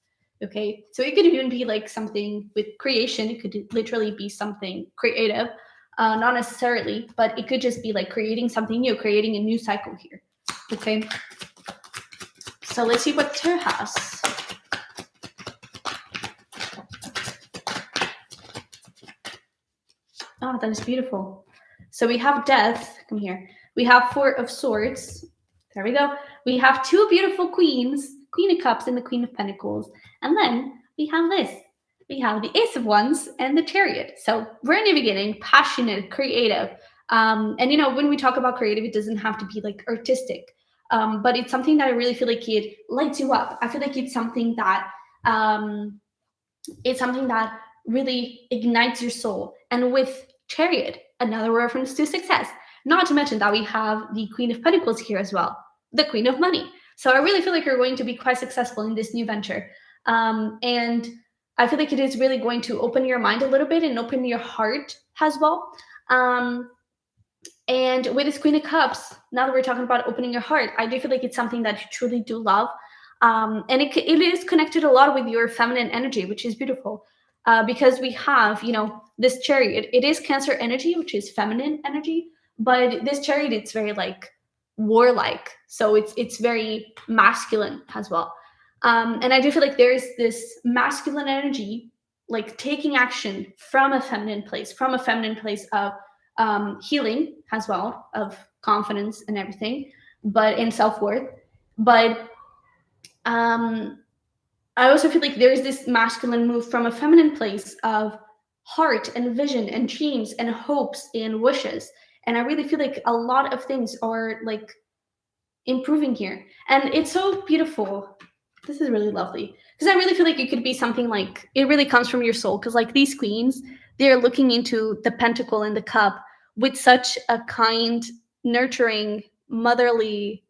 Okay. So it could even be like something with creation. It could literally be something creative, not necessarily, but it could just be like creating something new, creating a new cycle here. Okay. So let's see what Tarot has. Oh, that is beautiful. So we have Death. Come here. We have Four of Swords. There we go. We have two beautiful queens, Queen of Cups and the Queen of Pentacles. And then we have this. We have the Ace of Wands and the Chariot. So brand new beginning, passionate, creative. And you know, when we talk about creative, it doesn't have to be like artistic. But it's something that I really feel like it lights you up. I feel like it's something that really ignites your soul. And with Chariot, another reference to success. Not to mention that we have the Queen of Pentacles here as well, the Queen of Money. So I really feel like you're going to be quite successful in this new venture. And I feel like it is really going to open your mind a little bit and open your heart as well. And with this Queen of Cups, now that we're talking about opening your heart, I do feel like it's something that you truly do love. And it is connected a lot with your feminine energy, which is beautiful. Because we have, you know, this Chariot. It is Cancer energy, which is feminine energy. But this Chariot, it's very like warlike. So it's very masculine as well. And I do feel like there's this masculine energy, like taking action from a feminine place of healing as well, of confidence and everything, but in self-worth. But I also feel like there's this masculine move from a feminine place of heart and vision and dreams and hopes and wishes. And I really feel like a lot of things are like improving here. And it's so beautiful. This is really lovely. Because I really feel like it could be something like it really comes from your soul. Because like these queens, they're looking into the pentacle and the cup with such a kind, nurturing, motherly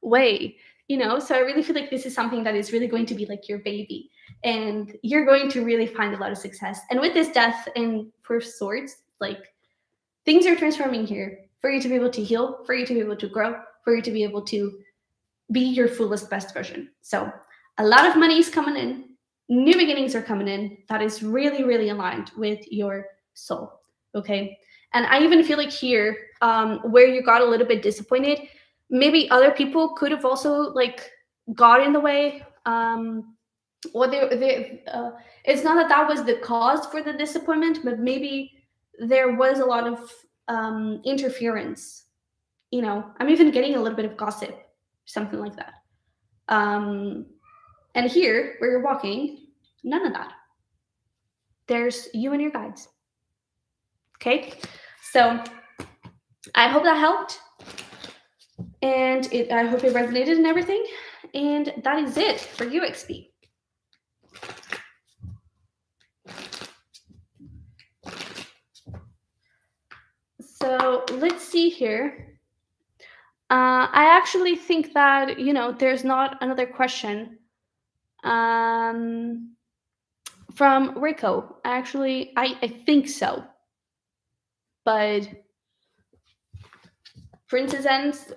way. You know, so I really feel like this is something that is really going to be like your baby. And you're going to really find a lot of success. And with this Death and Four of Swords, like things are transforming here for you to be able to heal, for you to be able to grow, for you to be able to be your fullest best version. So a lot of money is coming in, new beginnings are coming in. That is really, really aligned with your soul. Okay. And I even feel like here, where you got a little bit disappointed, maybe other people could have also like got in the way. Or it's not that that was the cause for the disappointment, but maybe there was a lot of interference. You know, I'm even getting a little bit of gossip, something like that. Um, and here, where you're walking, none of that. There's you and your guides. Okay? So I hope that helped. And I hope it resonated and everything. And that is it for you, XP. So let's see here. I actually think that, you know, there's not another question. From Rico. Actually, I think so. But for instance,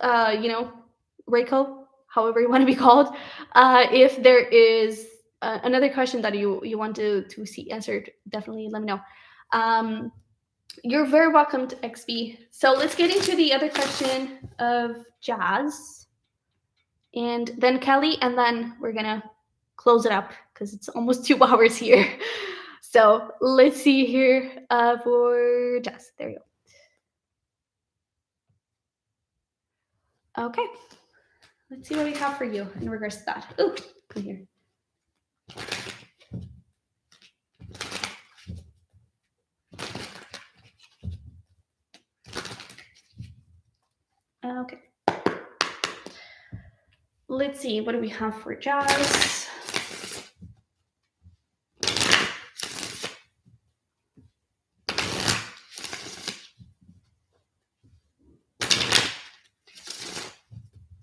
Rico, however you want to be called, if there is another question that you want to see answered, definitely let me know. Um, you're very welcome to XP. So let's get into the other question of Jazz, and then Kelly, and then we're gonna close it up because it's almost 2 hours here. So let's see here for Jazz. There you go. Okay. Let's see what we have for you in regards to that. Ooh, come here. Okay. Let's see, what do we have for Jazz?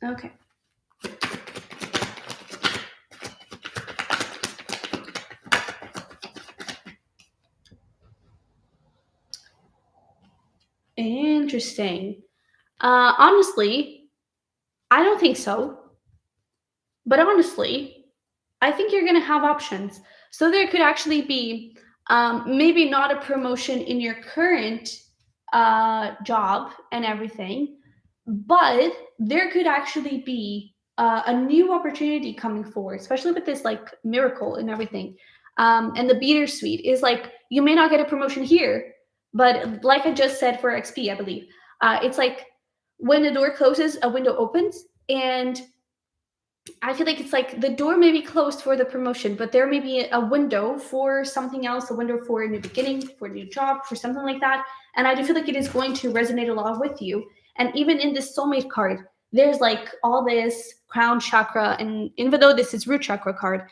Okay. Interesting. Honestly, I don't think so. But honestly, I think you're going to have options. So there could actually be maybe not a promotion in your current job and everything, but there could actually be a new opportunity coming forward, especially with this like miracle and everything. And the bittersweet is like you may not get a promotion here, but like I just said for XP, I believe it's like when the door closes, a window opens, and I feel like it's like the door may be closed for the promotion, but there may be a window for something else, a window for a new beginning, for a new job, for something like that. And I do feel like it is going to resonate a lot with you. And even in this soulmate card, there's like all this crown chakra, and even though this is root chakra card,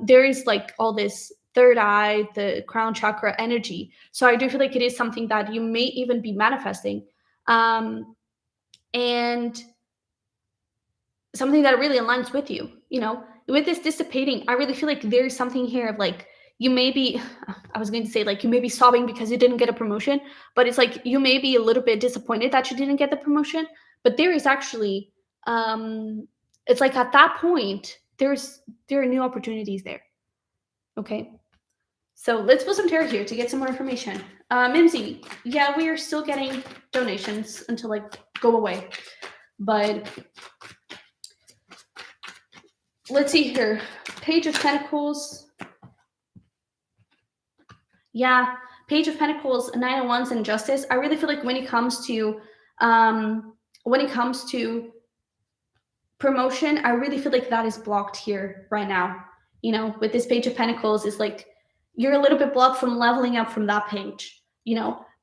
there is like all this third eye, the crown chakra energy. So I do feel like it is something that you may even be manifesting. And something that really aligns with you, with this dissipating, I really feel like there's something here of like you may be I was going to say like you may be sobbing because you didn't get a promotion, but it's like you may be a little bit disappointed that you didn't get the promotion, but there is actually it's like at that point there are new opportunities there. Okay, so let's put some tarot here to get some more information. Mimsy, yeah, we are still getting donations until like go away, but let's see here. Page of Pentacles. Yeah, Page of Pentacles, Nine of Wands, and Justice. I really feel like when it comes to promotion, I really feel like that is blocked here right now. With this Page of Pentacles, is like you're a little bit blocked from leveling up from that page.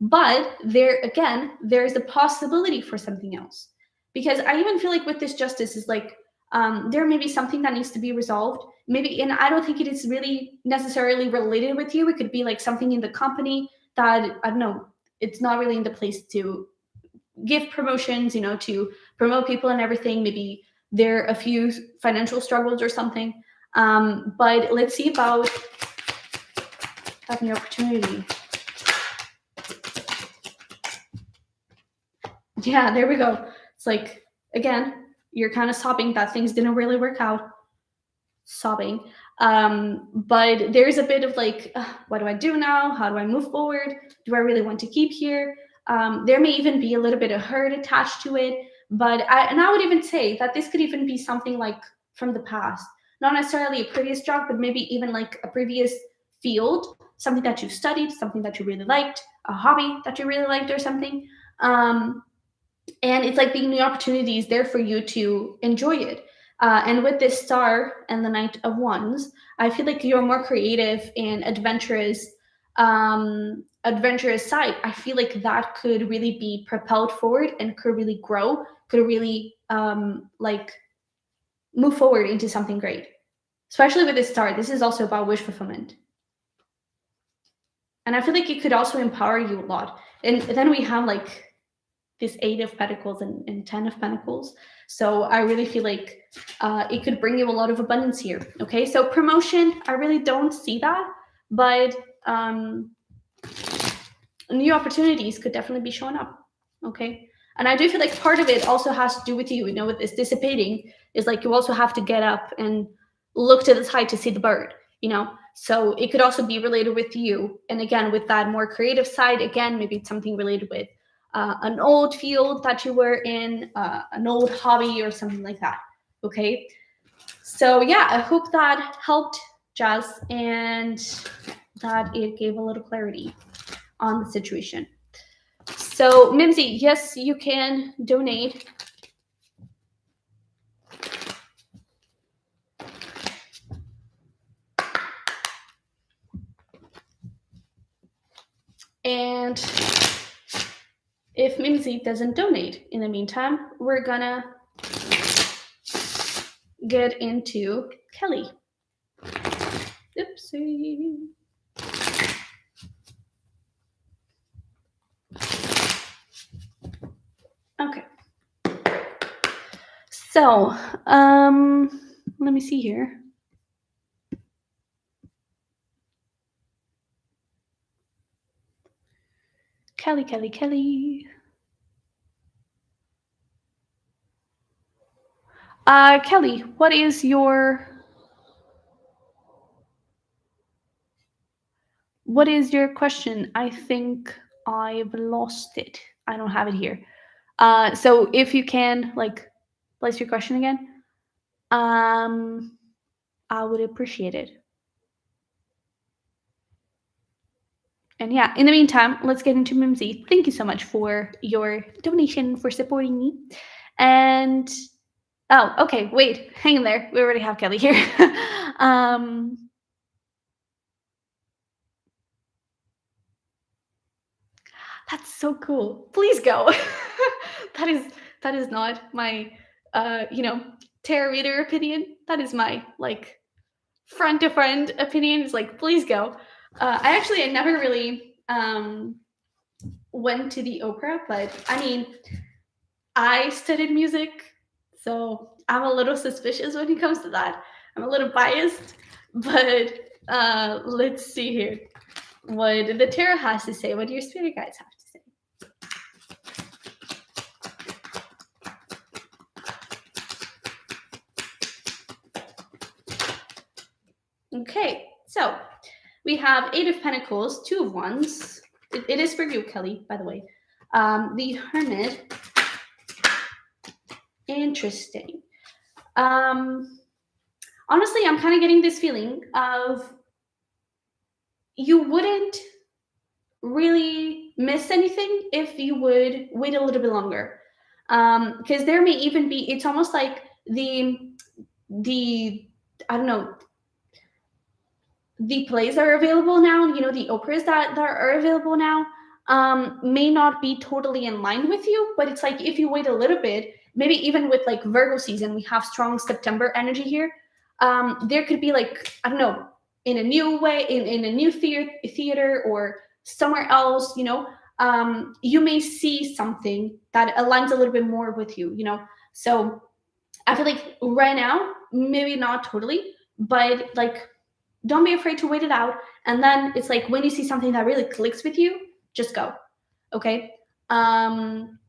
But there again, there is a possibility for something else, because I even feel like with this Justice is like there may be something that needs to be resolved. Maybe, and I don't think it is really necessarily related with you. It could be like something in the company that I don't know. It's not really in the place to give promotions, to promote people and everything. Maybe there are a few financial struggles or something. But let's see about having the opportunity. Yeah, there we go. It's like, again, you're kind of sobbing that things didn't really work out. Sobbing. But there's a bit of like, what do I do now? How do I move forward? Do I really want to keep here? There may even be a little bit of hurt attached to it. But I would even say that this could even be something like from the past, not necessarily a previous job, but maybe even like a previous field, something that you studied, something that you really liked, a hobby that you really liked or something. And it's like being new opportunities there for you to enjoy it. And with this Star and the Knight of Wands, I feel like you're more creative and adventurous side. I feel like that could really be propelled forward and could really grow, could really like move forward into something great. Especially with this Star, this is also about wish fulfillment. And I feel like it could also empower you a lot. And then we have like this Eight of Pentacles and Ten of Pentacles. So I really feel like it could bring you a lot of abundance here. Okay, so promotion, I really don't see that, but new opportunities could definitely be showing up. Okay, and I do feel like part of it also has to do with you. You know, with this dissipating, is like you also have to get up and look to the side to see the bird. You know, so it could also be related with you. And again, with that more creative side, again, maybe it's something related with an old field that you were in, an old hobby or something like that. Okay. So yeah, I hope that helped, Jazz, and that it gave a little clarity on the situation. So Mimsy, yes, you can donate. And if Mimsy doesn't donate in the meantime, we're gonna get into Kelly. Oopsie. Okay. So, let me see here. Kelly. Kelly, what is your question? I think I've lost it. I don't have it here. So if you can, like, place your question again, I would appreciate it. And yeah, in the meantime, let's get into Mimsy. Thank you so much for your donation, for supporting me. And oh, okay, wait, hang in there. We already have Kelly here. That's so cool. Please go. that is not my tarot reader opinion. That is my like friend to friend opinion. It's like, please go. I never really went to the opera, but I mean, I studied music, so I'm a little suspicious when it comes to that. I'm a little biased, but let's see here what the tarot has to say, what your spirit guides have to say. Okay, so we have Eight of Pentacles, Two of Wands. It is for you, Kelly, by the way. The Hermit. Interesting. Honestly, I'm kind of getting this feeling of you wouldn't really miss anything if you would wait a little bit longer. Because there may even be, it's almost like the I don't know, the plays that are available now, you know, the operas that are available now, may not be totally in line with you, but it's like if you wait a little bit, maybe even with like Virgo season, we have strong September energy here. There could be like, I don't know, in a new way, in a new theater or somewhere else, you know, you may see something that aligns a little bit more with you, you know. So I feel like right now, maybe not totally, but like don't be afraid to wait it out. And then it's like when you see something that really clicks with you, just go. Okay. And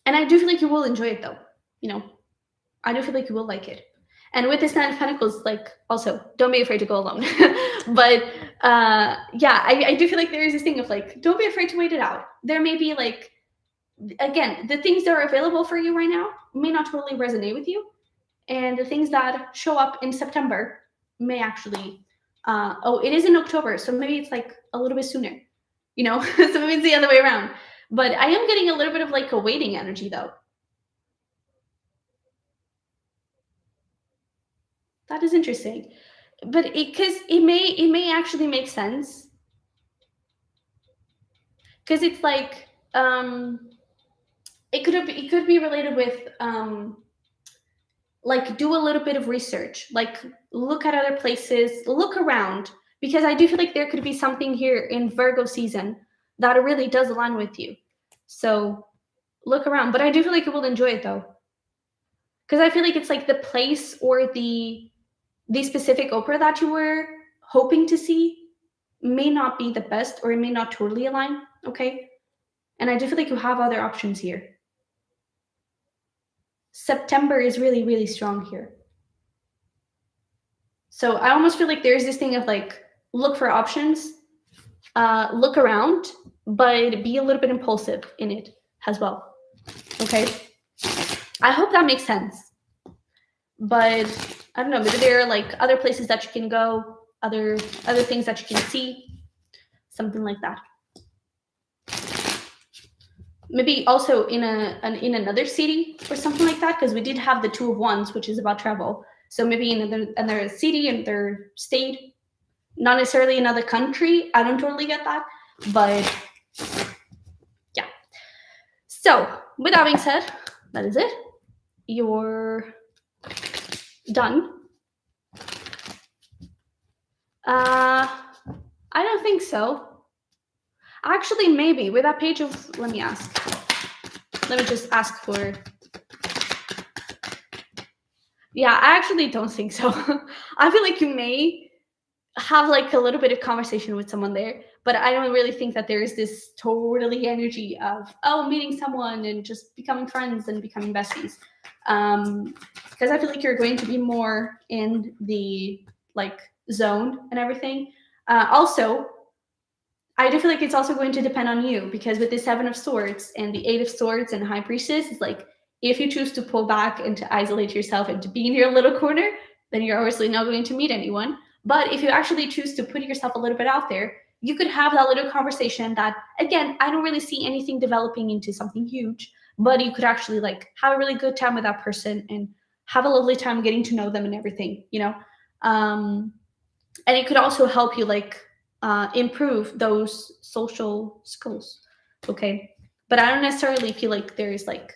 I do feel like you will enjoy it though. You know, I do feel like you will like it. And with this Nine of Pentacles, like also don't be afraid to go alone. But yeah, I do feel like there is this thing of like, don't be afraid to wait it out. There may be like, again, the things that are available for you right now may not totally resonate with you. And the things that show up in September may actually it is in October, so maybe it's like a little bit sooner, you know. So maybe it's the other way around, but I am getting a little bit of like a waiting energy though. That is interesting, but because it may actually make sense, because it's like it could be related with like do a little bit of research, like look at other places, look around, because I do feel like there could be something here in Virgo season that really does align with you. So look around. But I do feel like you will enjoy it though. Because I feel like it's like the place or the specific opera that you were hoping to see may not be the best, or it may not totally align. Okay. And I do feel like you have other options here. September is really, really strong here. So I almost feel like there's this thing of like, look for options, look around, but be a little bit impulsive in it as well. Okay. I hope that makes sense. But I don't know, maybe there are like other places that you can go, other things that you can see, something like that. Maybe also in in another city or something like that, because we did have the Two of Wands, which is about travel. So maybe in another city, another state, not necessarily another country. I don't totally get that, but yeah. So with that being said, that is it. You're done. I don't think so. Actually, maybe with that page of, let me just ask for. Yeah, I actually don't think so. I feel like you may have like a little bit of conversation with someone there, but I don't really think that there is this totally energy of, oh, meeting someone and just becoming friends and becoming besties. Because I feel like you're going to be more in the like zone and everything. Also, I do feel like it's also going to depend on you, because with the Seven of Swords and the Eight of Swords and High Priestess, it's like if you choose to pull back and to isolate yourself and to be in your little corner, then you're obviously not going to meet anyone. But if you actually choose to put yourself a little bit out there, you could have that little conversation that, again, I don't really see anything developing into something huge, but you could actually like have a really good time with that person and have a lovely time getting to know them and everything, you know? And it could also help you like improve those social skills. Okay. But I don't necessarily feel like there's like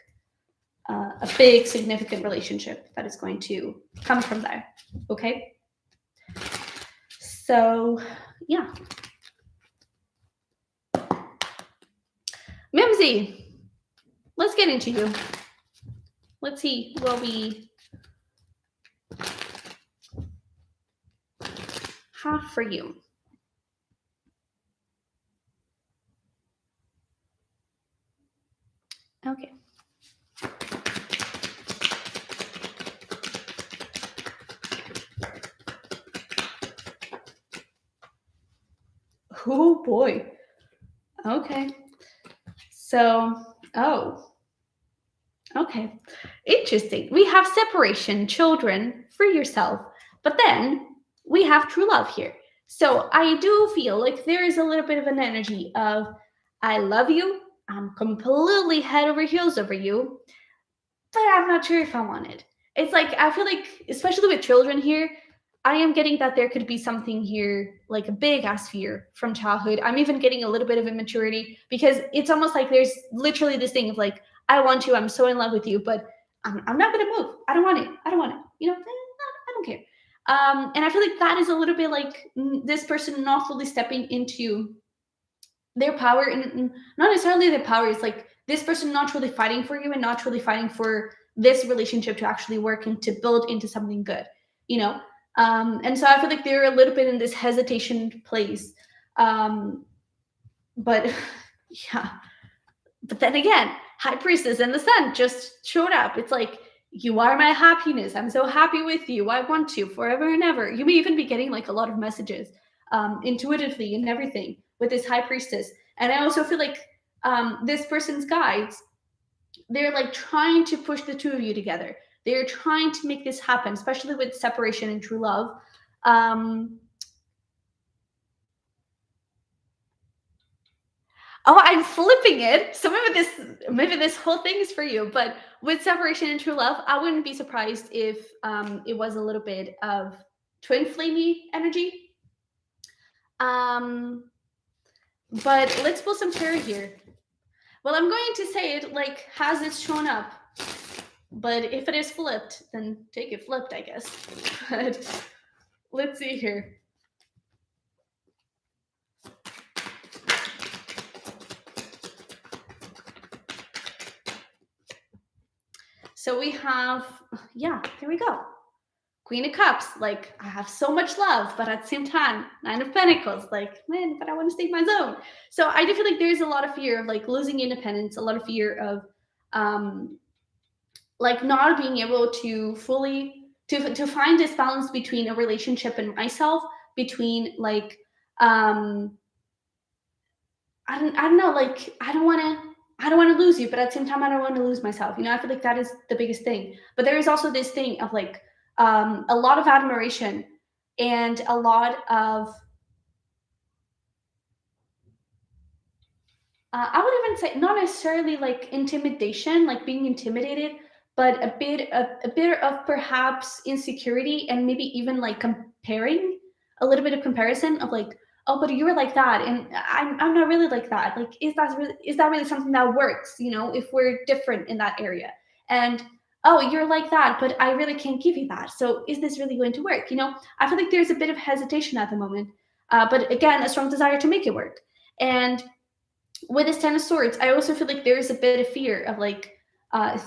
a big significant relationship that is going to come from there. Okay. So yeah. Mimsy, let's get into you. Let's see what we have for you. Okay. Oh boy. Okay. So, oh, okay. Interesting. We have separation, children, free yourself. But then we have true love here. So I do feel like there is a little bit of an energy of, I love you. I'm completely head over heels over you, but I'm not sure if I want it. It's like, I feel like, especially with children here, I am getting that there could be something here, like a big ass fear from childhood. I'm even getting a little bit of immaturity, because it's almost like there's literally this thing of like, I want you, I'm so in love with you, but I'm not going to move. I don't want it. I don't want it. You know, I don't care. And I feel like that is a little bit like this person not fully stepping into their power, and not necessarily their power. It's like this person not really fighting for you and not really fighting for this relationship to actually work and to build into something good, you know. And so I feel like they're a little bit in this hesitation place. But yeah, but then again, High Priestess and the Sun just showed up. It's like, you are my happiness, I'm so happy with you, I want you forever and ever. You may even be getting like a lot of messages intuitively and everything with this High Priestess. And I also feel like this person's guides, they're like trying to push the two of you together. They're trying to make this happen, especially with separation and true love. Oh, I'm flipping it. So maybe this whole thing is for you. But with separation and true love, I wouldn't be surprised if it was a little bit of twin flamey energy. But let's pull some tarot here. Well, I'm going to say it like, has it shown up? But if it is flipped, then take it flipped, I guess. But let's see here. So we have, yeah, there we go. Queen of Cups, like I have so much love, but at the same time, Nine of Pentacles, like, man, but I want to stay in my zone. So I do feel like there's a lot of fear of like losing independence, a lot of fear of um like not being able to fully to find this balance between a relationship and myself, between like um I don't know, like I don't want to lose you, but at the same time I don't want to lose myself. I feel like that is the biggest thing. But there is also this thing of like a lot of admiration and a lot of I would even say not necessarily like intimidation, like being intimidated, but a bit of perhaps insecurity and maybe even like comparing a little bit of comparison of like, oh, but you were like that, and I'm not really like that. Like, is that really something that works? If we're different in that area, and oh, you're like that, but I really can't give you that. So is this really going to work? I feel like there's a bit of hesitation at the moment, but again, a strong desire to make it work. And with this Ten of Swords, I also feel like there is a bit of fear of like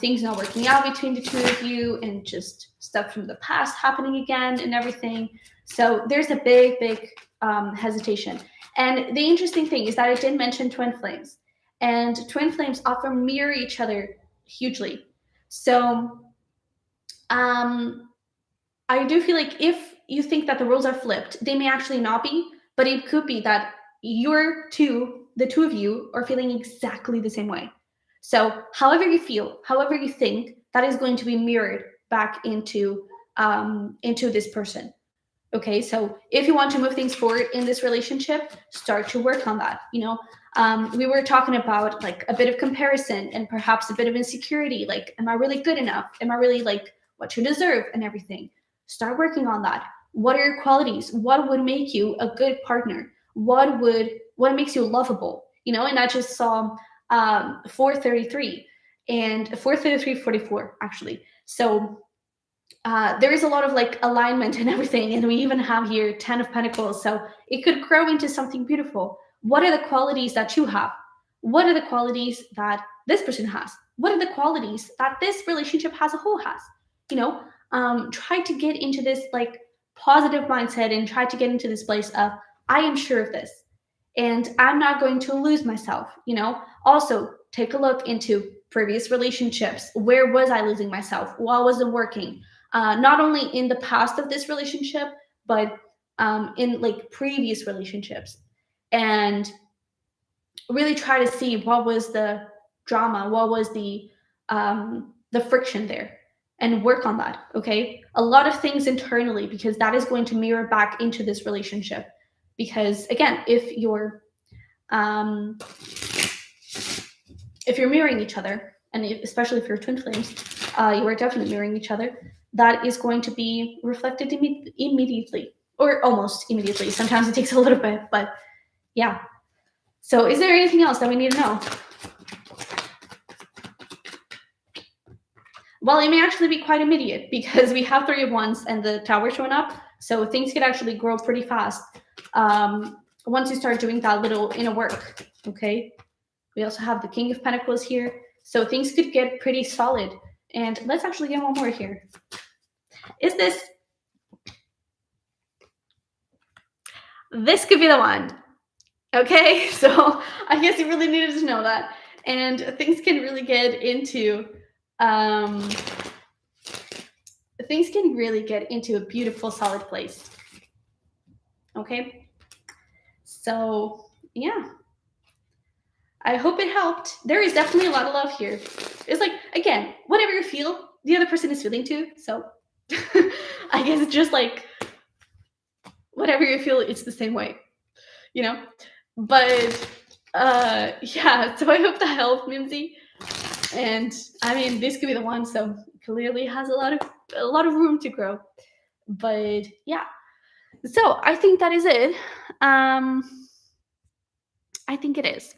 things not working out between the two of you and just stuff from the past happening again and everything. So there's a big hesitation. And the interesting thing is that I did mention twin flames, and twin flames often mirror each other hugely. So I do feel like if you think that the roles are flipped, they may actually not be, but it could be that the two of you are feeling exactly the same way. So however you feel, however you think, that is going to be mirrored back into this person. Okay, so if you want to move things forward in this relationship, start to work on that. We were talking about like a bit of comparison and perhaps a bit of insecurity. Like, am I really good enough? Am I really like what you deserve and everything? Start working on that. What are your qualities? What would make you a good partner? What makes you lovable? And I just saw 433 and 433 44 actually. So there is a lot of like alignment and everything, and we even have here 10 of Pentacles, so it could grow into something beautiful. What are the qualities that you have? What are the qualities that this person has? What are the qualities that this relationship as a whole has? Try to get into this like positive mindset and try to get into this place of I am sure of this and I'm not going to lose myself. Also take a look into previous relationships. Where was I losing myself? What wasn't working? Not only in the past of this relationship, but in like previous relationships, and really try to see what was the drama, what was the friction there, and work on that. Okay, a lot of things internally, because that is going to mirror back into this relationship. Because again, um, if you're mirroring each other, and especially if you're twin flames, you are definitely mirroring each other. That is going to be reflected immediately, or almost immediately. Sometimes it takes a little bit, but yeah. So is there anything else that we need to know? Well, it may actually be quite immediate because we have Three of Wands and the Tower showing up. So things could actually grow pretty fast once you start doing that little inner work, okay? We also have the King of Pentacles here. So things could get pretty solid. And let's actually get one more here. This could be the one. Okay, so I guess you really needed to know that. And things can really get into a beautiful, solid place. Okay, so yeah, I hope it helped. There is definitely a lot of love here. It's like, again, whatever you feel, the other person is feeling too. So I guess it's just like whatever you feel, it's the same way, But yeah, so I hope that helped, Mimsy. And I mean, this could be the one, so clearly has a lot of room to grow. But yeah, so I think that is it. I think it is.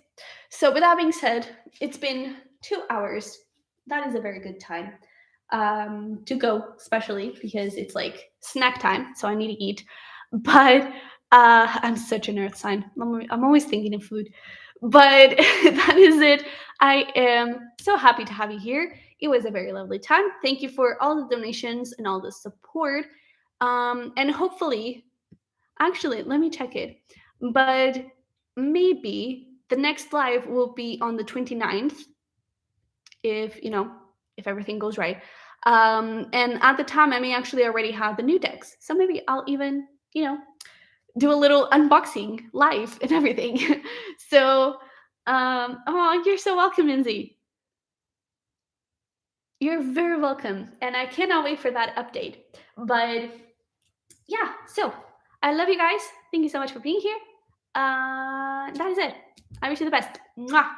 So with that being said, it's been 2 hours. That is a very good time to go, especially because it's like snack time, so I need to eat. But I'm such an earth sign. I'm always thinking of food. But that is it. I am so happy to have you here. It was a very lovely time. Thank you for all the donations and all the support. And hopefully, actually, let me check it. But maybe the next live will be on the 29th, if if everything goes right. And at the time, I may actually already have the new decks. So maybe I'll even, do a little unboxing live and everything. So, oh, you're so welcome, Lindsay. You're very welcome. And I cannot wait for that update. But yeah, so I love you guys. Thank you so much for being here. That is it. I wish you the best. Mwah.